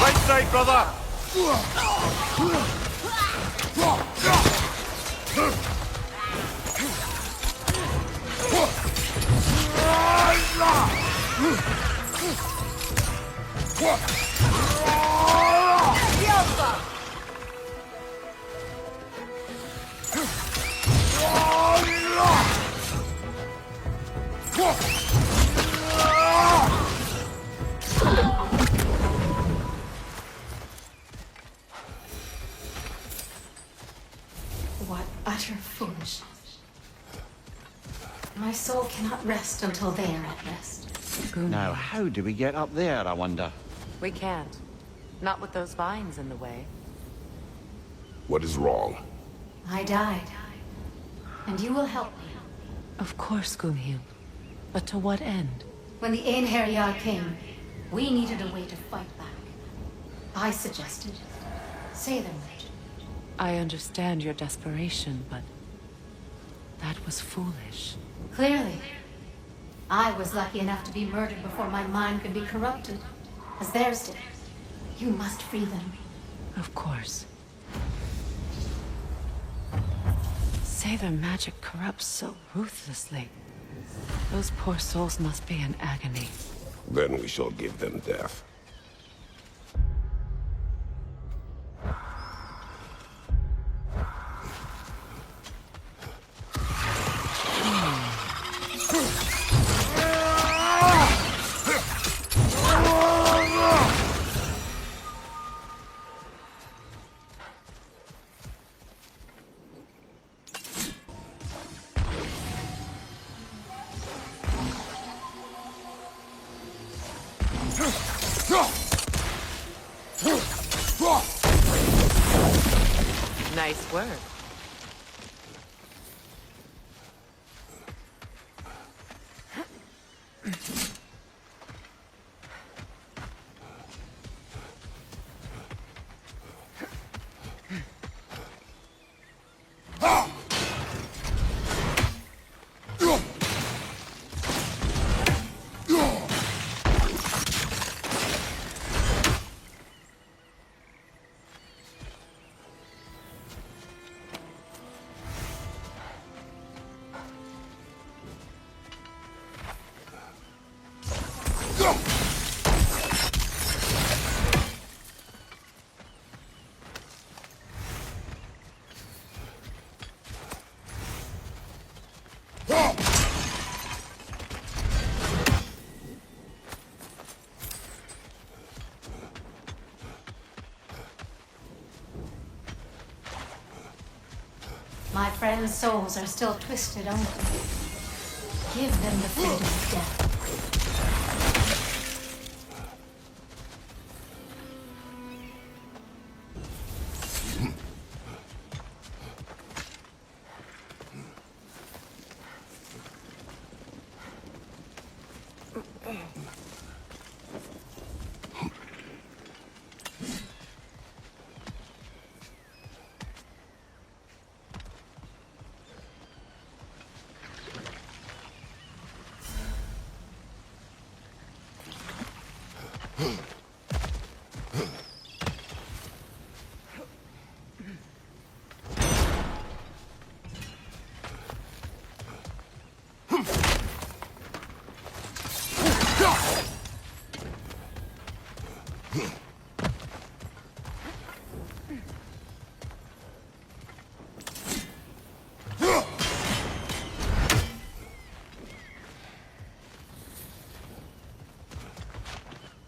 Right side, brother! What utter foolishness. My soul cannot rest until they are at rest. Now, how do we get up there, I wonder? We can't. Not with those vines in the way. What is wrong? I died. And you will help me. Of course, Gunhild. But to what end? When the Einherjar came, we needed a way to fight back. I suggested, say them, Legend. I understand your desperation, but that was foolish. Clearly. I was lucky enough to be murdered before my mind could be corrupted, as theirs did. You must free them. Of course. Say their magic corrupts so ruthlessly. Those poor souls must be in agony. Then we shall give them death. Nice work. My friends' souls are still twisted only. Give them the freedom of death.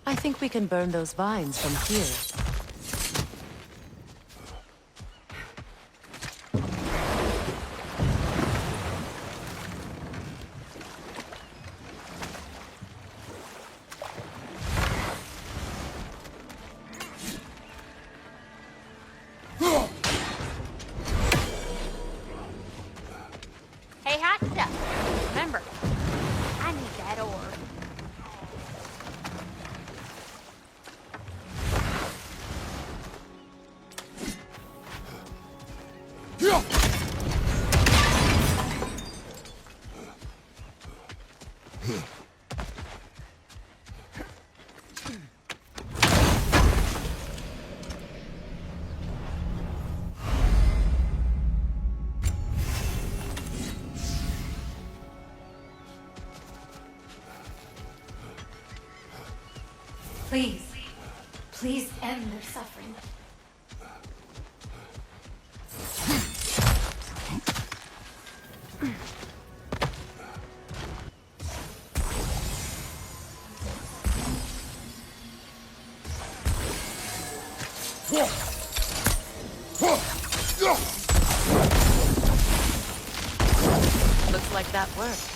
I think we can burn those vines from here. Please. Please end their suffering. Looks like that worked.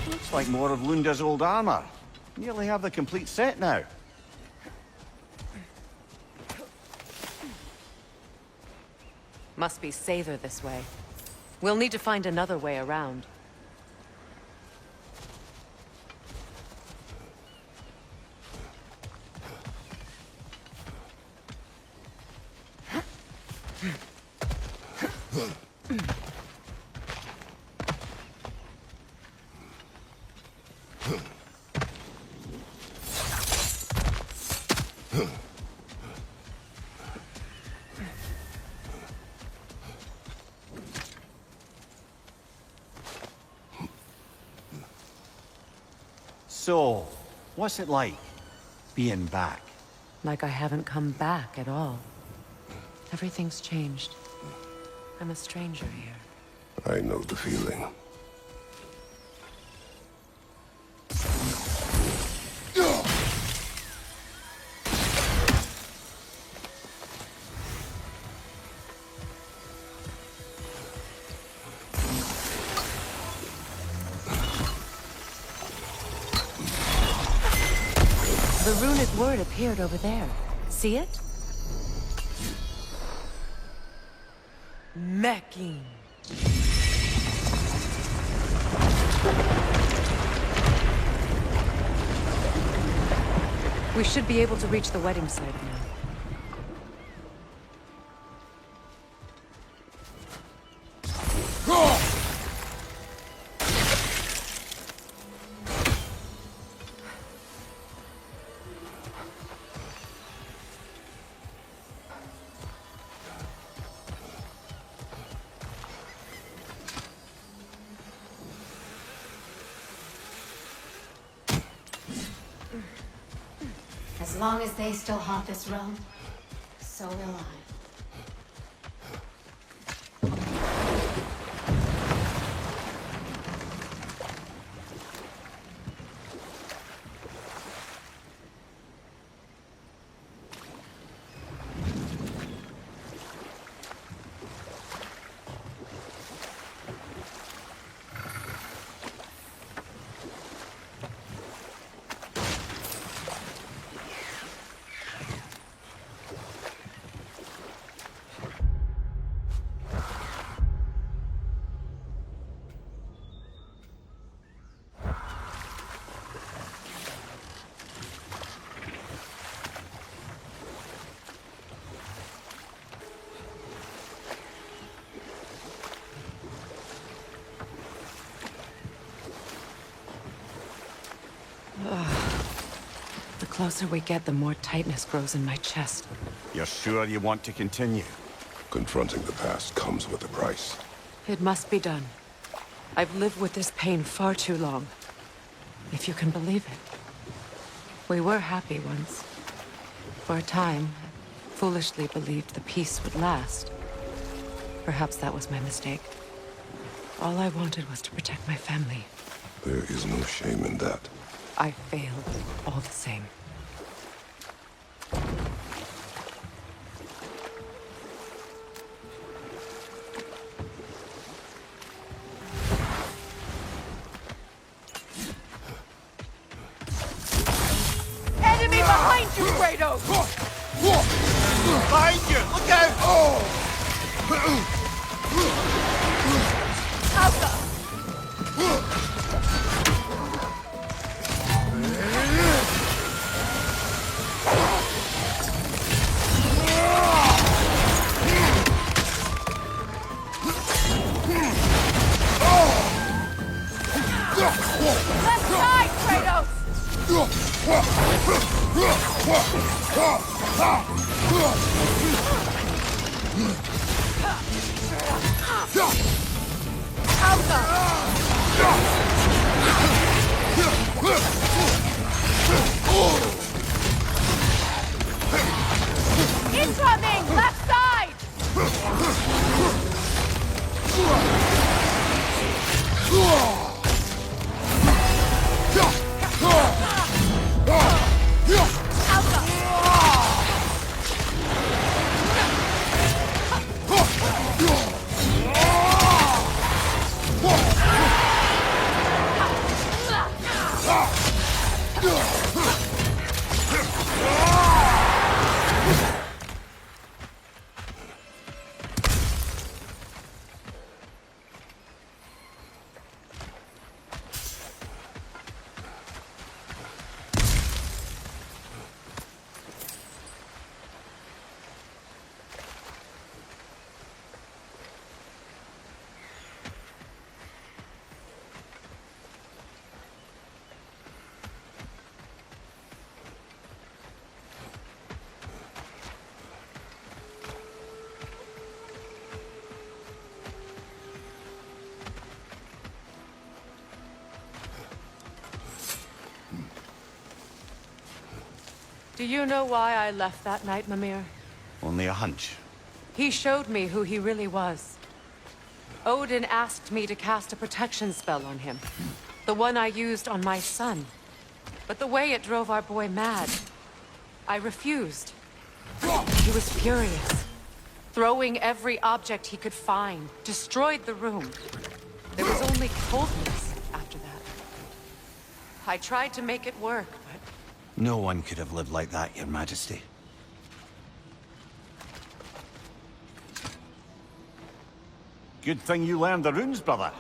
Looks like more of Lunda's old armor. Nearly have the complete set now. Must be safer this way. We'll need to find another way around. So, what's it like, being back? Like I haven't come back at all. Everything's changed. I'm a stranger here. I know the feeling. The runic word appeared over there. See it? Mecking. We should be able to reach the wedding site now. As long as they still haunt this realm, so will I. The closer we get, the more tightness grows in my chest. You're sure you want to continue? Confronting the past comes with a price. It must be done. I've lived with this pain far too long. If you can believe it. We were happy once. For a time, I foolishly believed the peace would last. Perhaps that was my mistake. All I wanted was to protect my family. There is no shame in that. I failed, all the same. Enemy behind you, Kratos! Behind you! Look out! Left side, Kratos! Incoming! Left side! Do you know why I left that night, Mimir? Only a hunch. He showed me who he really was. Odin asked me to cast a protection spell on him. The one I used on my son. But the way it drove our boy mad, I refused. He was furious. Throwing every object he could find, destroyed the room. There was only coldness after that. I tried to make it work, but... No one could have lived like that, Your Majesty. Good thing you learned the runes, brother.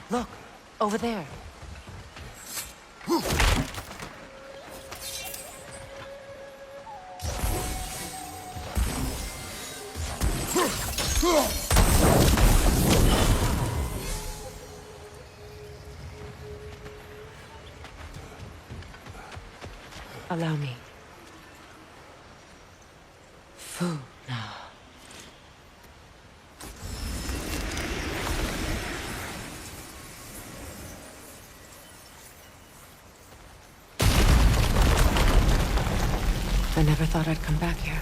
Look, over there. Allow me. Food now. I never thought I'd come back here.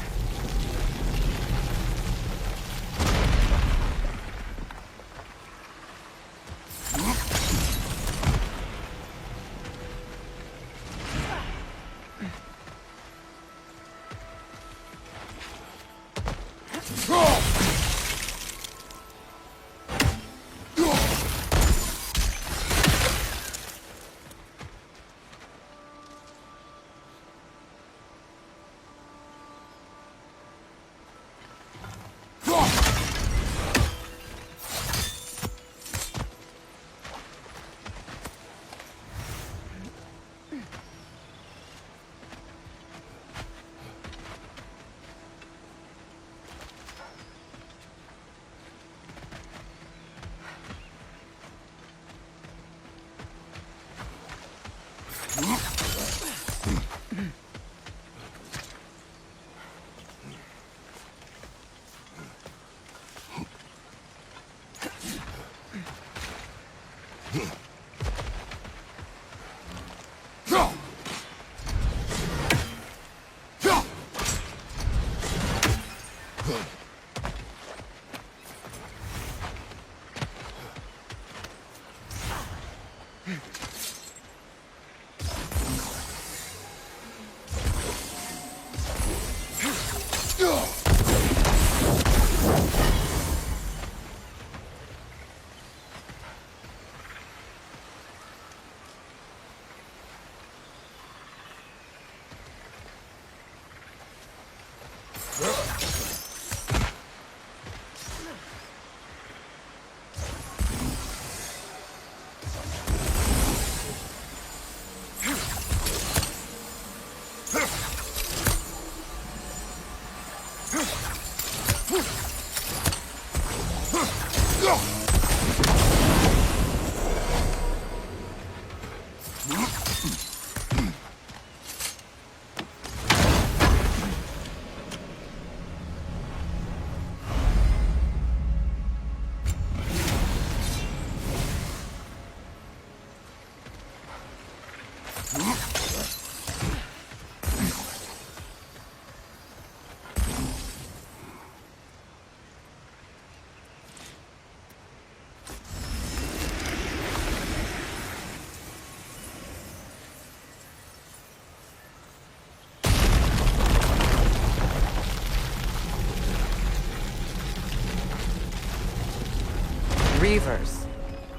Reavers,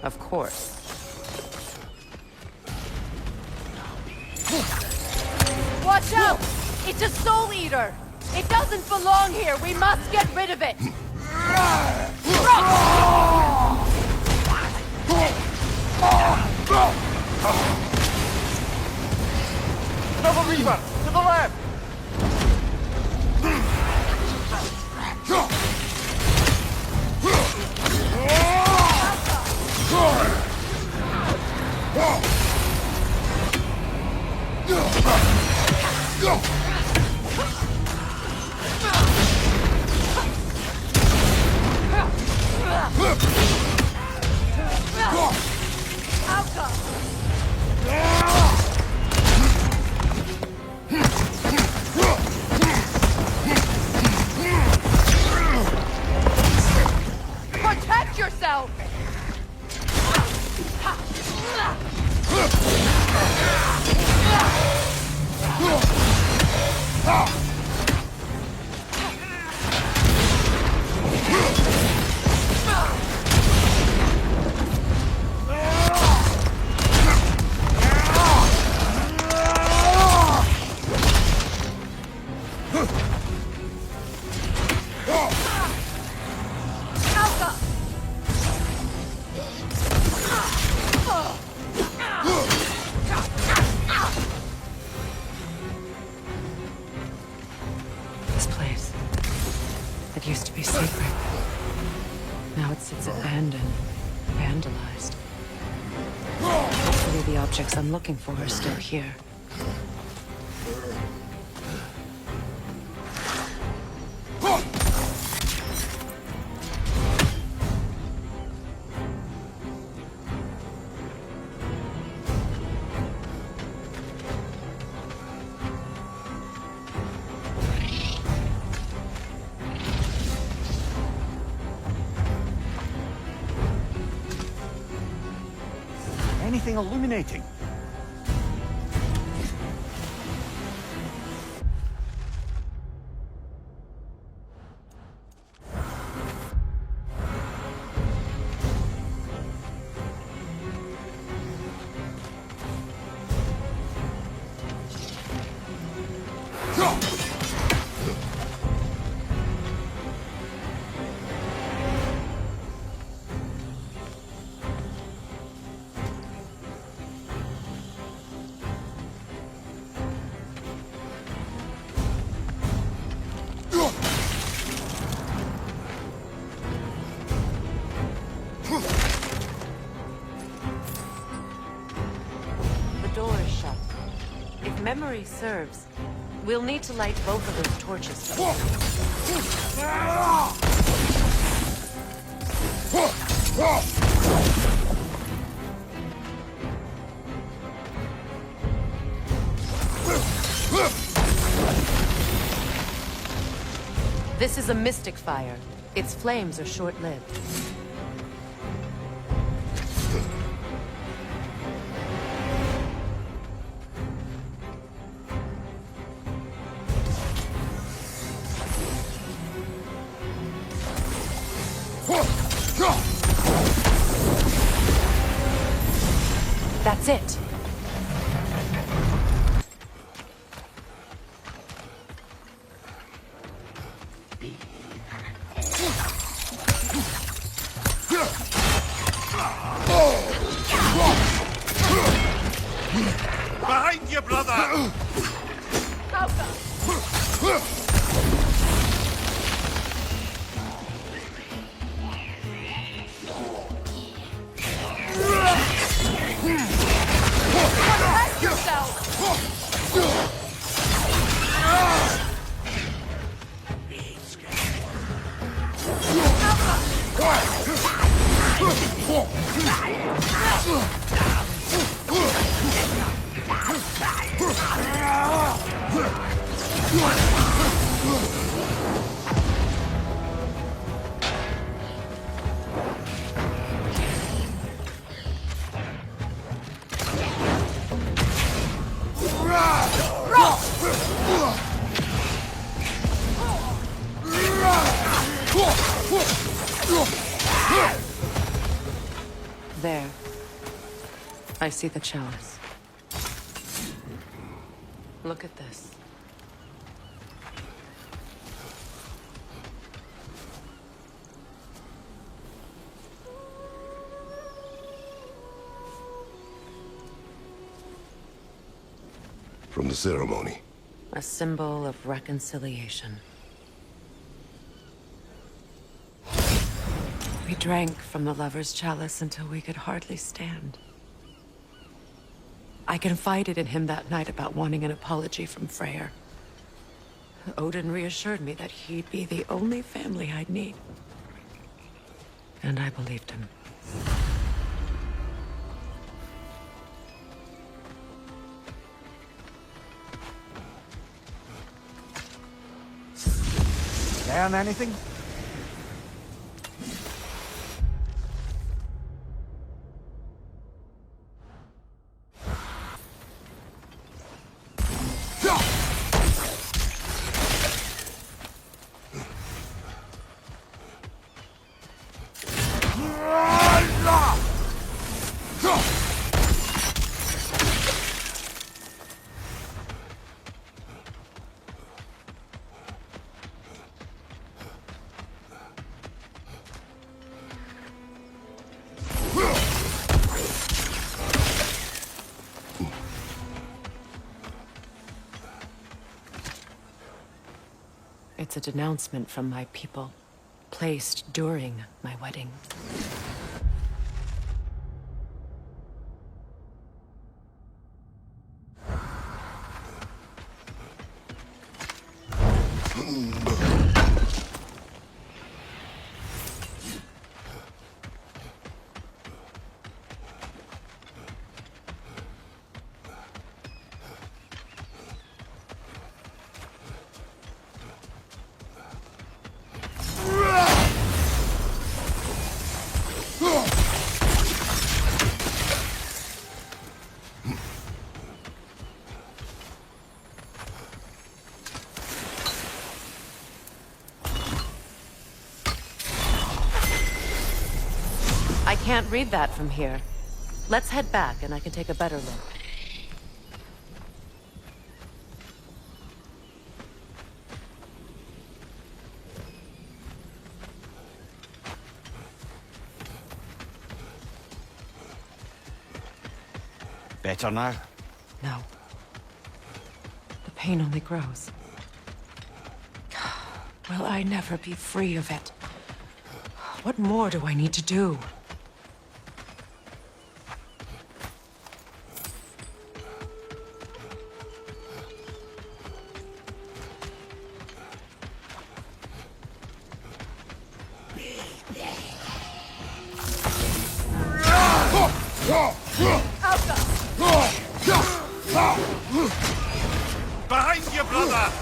of course. Watch out! It's a soul eater! It doesn't belong here! We must get rid of it! Another Reaver! To the left! Protect yourself! This place. It used to be sacred. Now it sits abandoned, vandalized. Hopefully the objects I'm looking for are still here. Anything illuminating? The door is shut. If memory serves, we'll need to light both of those torches first. This is a mystic fire. Its flames are short-lived. That's it. Behind you, brother! There. I see the chalice. Look at this. From the ceremony. A symbol of reconciliation. We drank from the lover's chalice until we could hardly stand. I confided in him that night about wanting an apology from Freya. Odin reassured me that he'd be the only family I'd need. And I believed him. Learn anything? It's a denouncement from my people, placed during my wedding. I can't read that from here. Let's head back and I can take a better look. Better now? No. The pain only grows. Will I never be free of it? What more do I need to do? Behind you, brother!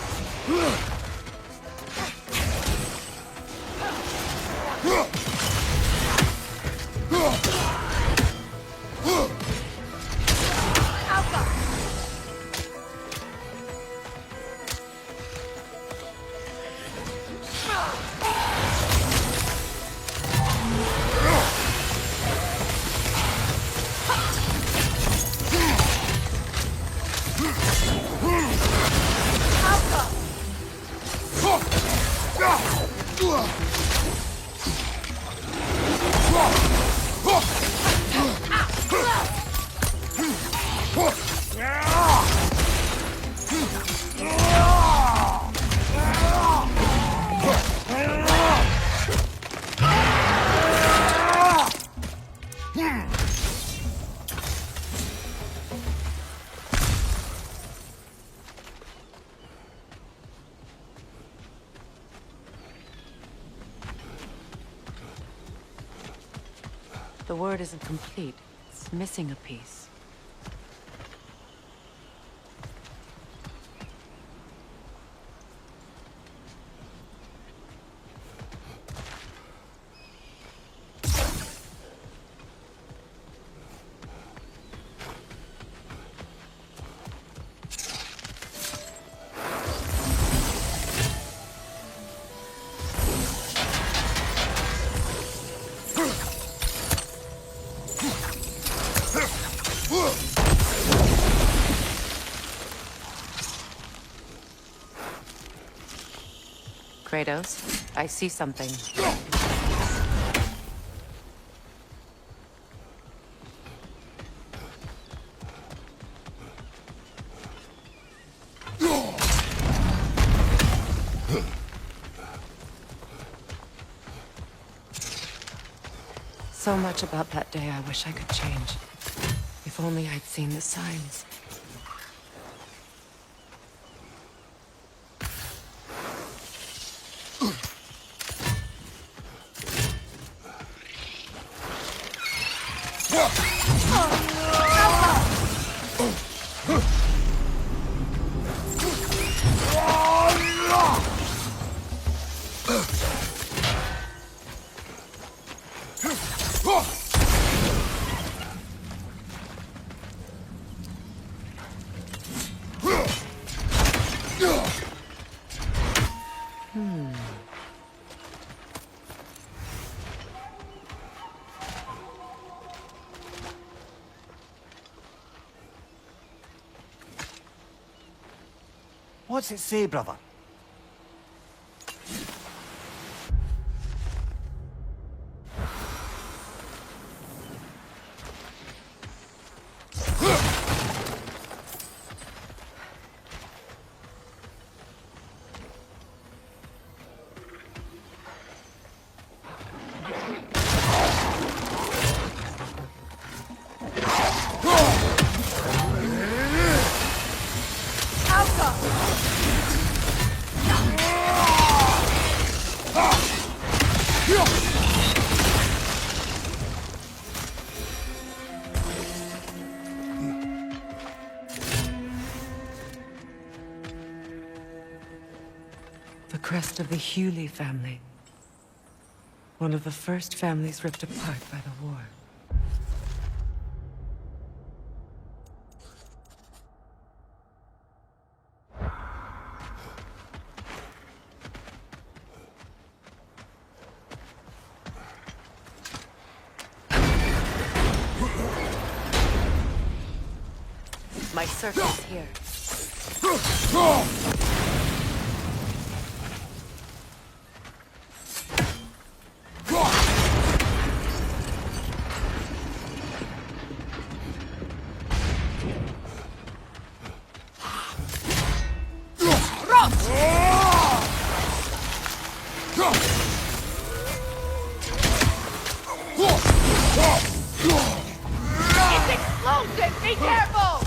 word isn't complete. It's missing a piece. Kratos, I see something. So much about that day I wish I could change. If only I'd seen the signs. What's it say, brother? The crest of the Hewley family. One of the first families ripped apart by the war. My circle's here. It's explosive! Be careful!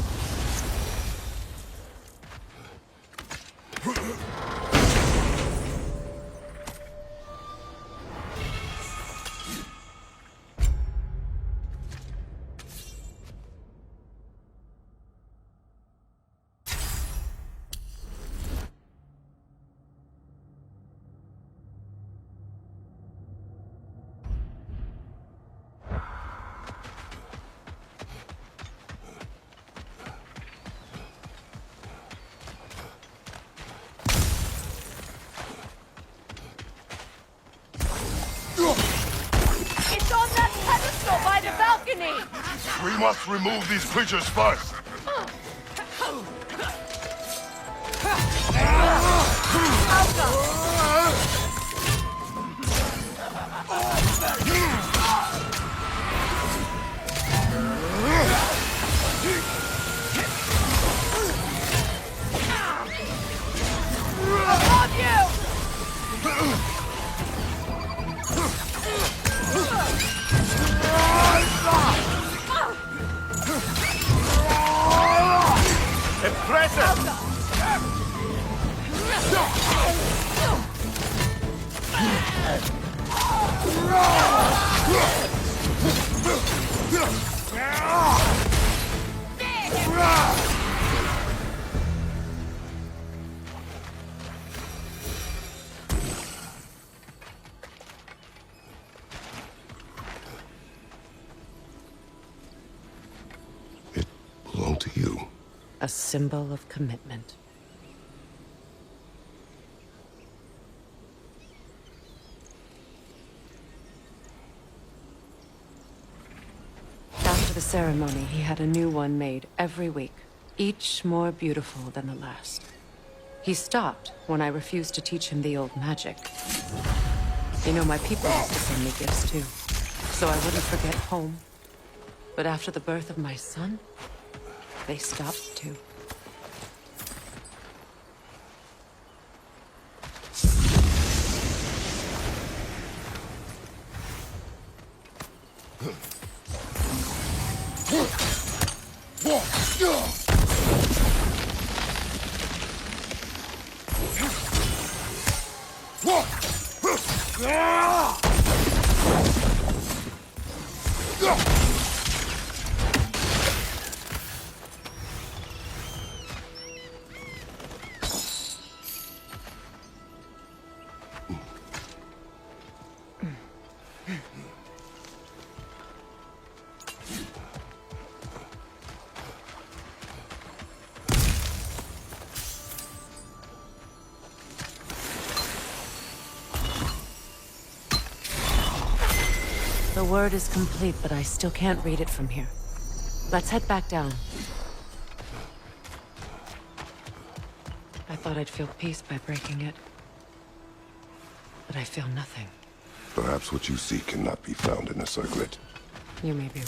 It's on that pedestal by the balcony! We must remove these creatures first. Above you! Impressive! It belonged to you. A symbol of commitment. After the ceremony, he had a new one made every week, each more beautiful than the last. He stopped when I refused to teach him the old magic. You know, my people used to send me gifts too, so I wouldn't forget home. But after the birth of my son, they stopped too. The word is complete, but I still can't read it from here. Let's head back down. I thought I'd feel peace by breaking it. But I feel nothing. Perhaps what you seek cannot be found in a circlet. You may be right.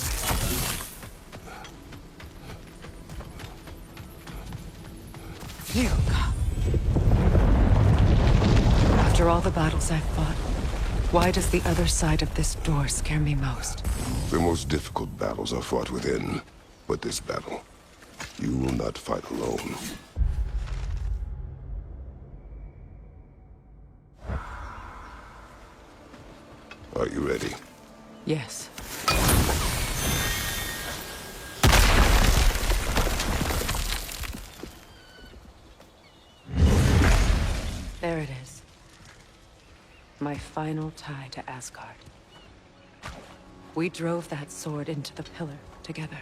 After all the battles I've fought, why does the other side of this door scare me most? The most difficult battles are fought within, but this battle, you will not fight alone. Are you ready? Yes. There it is. My final tie to Asgard. We drove that sword into the pillar together.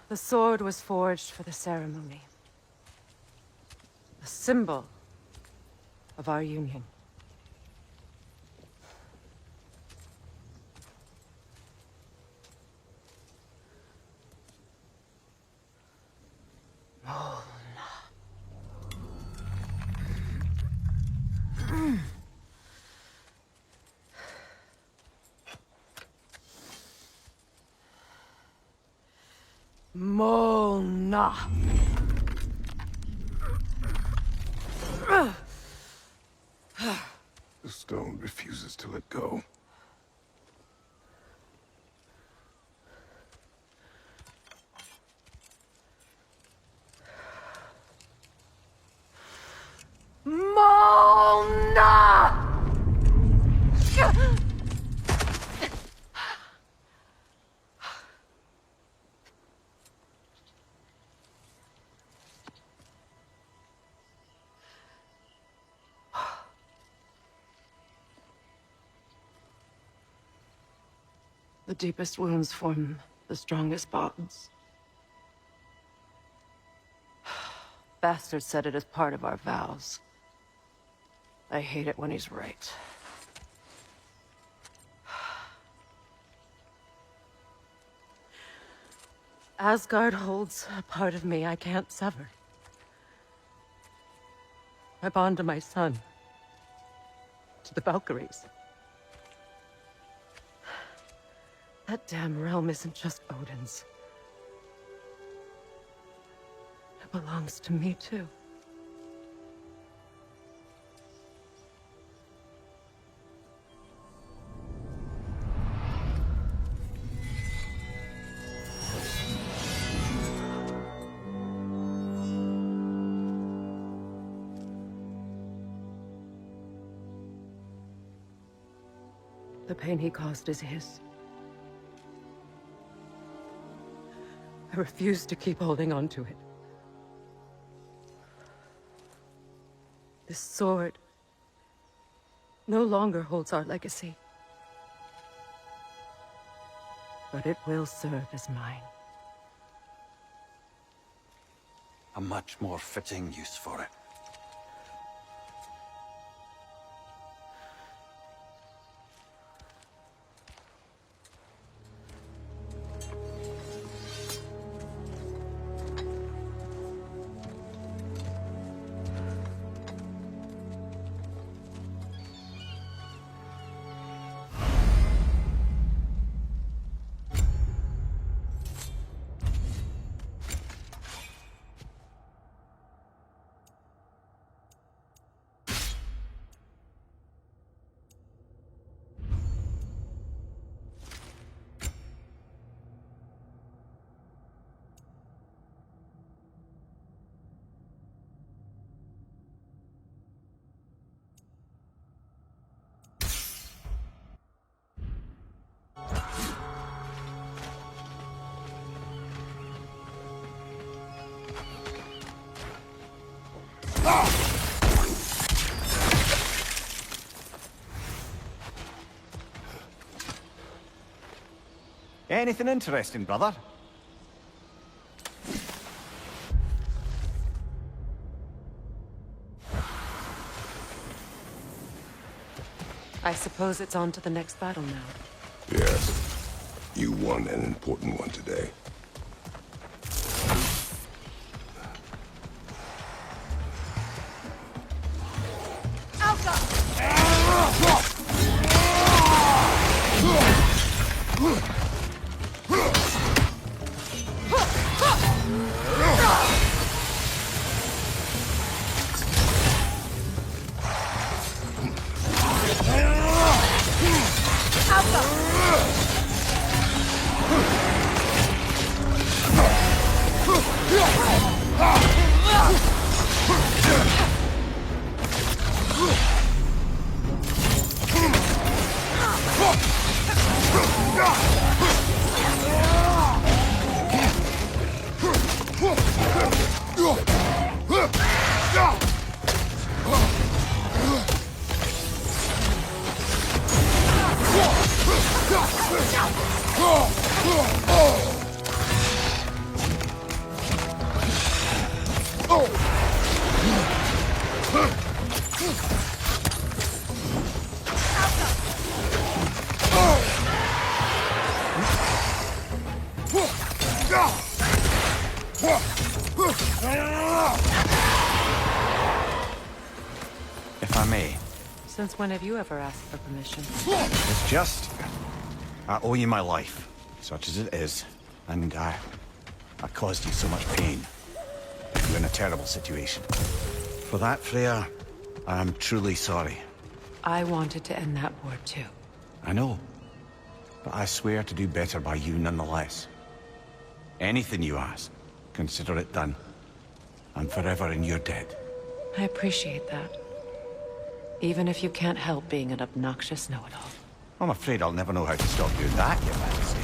The sword was forged for the ceremony. A symbol of our union. Mona. The stone refuses to let go. Mona! The deepest wounds form the strongest bonds. Bastard said it as part of our vows. I hate it when he's right. Asgard holds a part of me I can't sever. I bond to my son. To the Valkyries. That damn realm isn't just Odin's. It belongs to me, too. The the pain he caused is his. I refuse to keep holding on to it. This sword no longer holds our legacy. But it will serve as mine. A much more fitting use for it. Anything interesting, brother? I suppose it's on to the next battle now. Yes. You won an important one today. If I may. Since when have you ever asked for permission? It's just... I owe you my life, such as it is. And I caused you so much pain. You're in a terrible situation. For that, Freya, I am truly sorry. I wanted to end that war too. I know. But I swear to do better by you nonetheless. Anything you ask, consider it done. I'm forever in your debt. I appreciate that. Even if you can't help being an obnoxious know-it-all. I'm afraid I'll never know how to stop doing that, Your Majesty.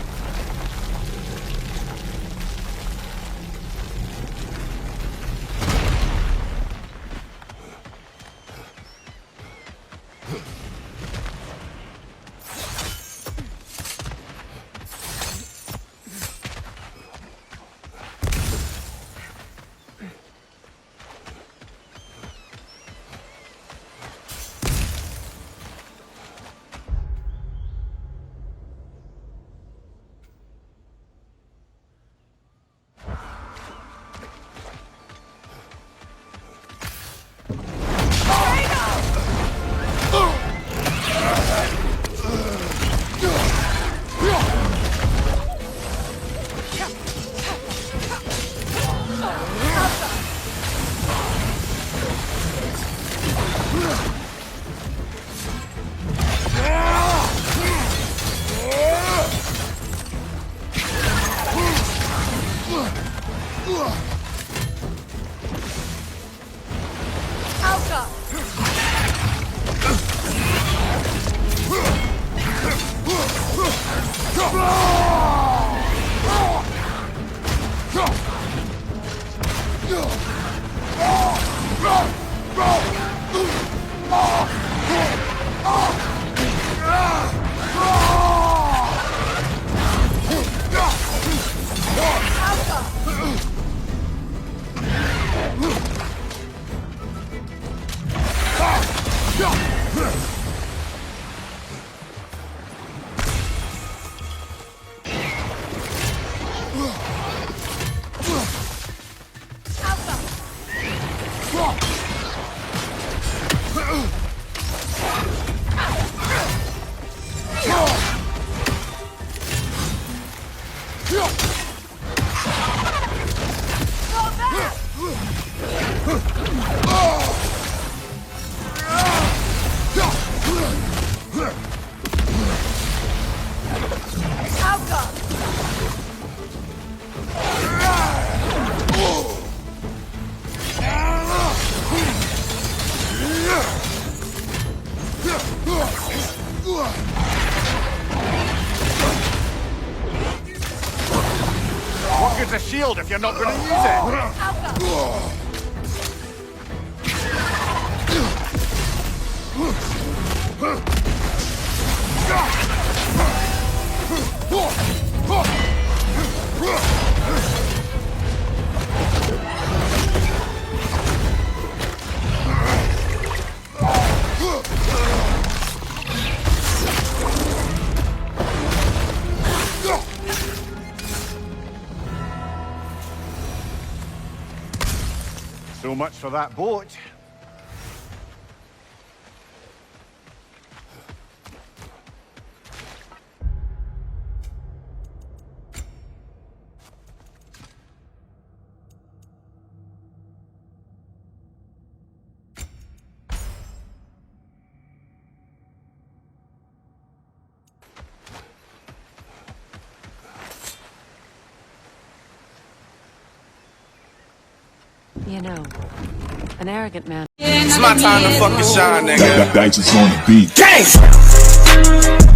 What good's a shield if you're not going to use it? So much for that boat. You know, an arrogant man. It's my time to fucking shine, nigga. Dice is on the beat. Gang!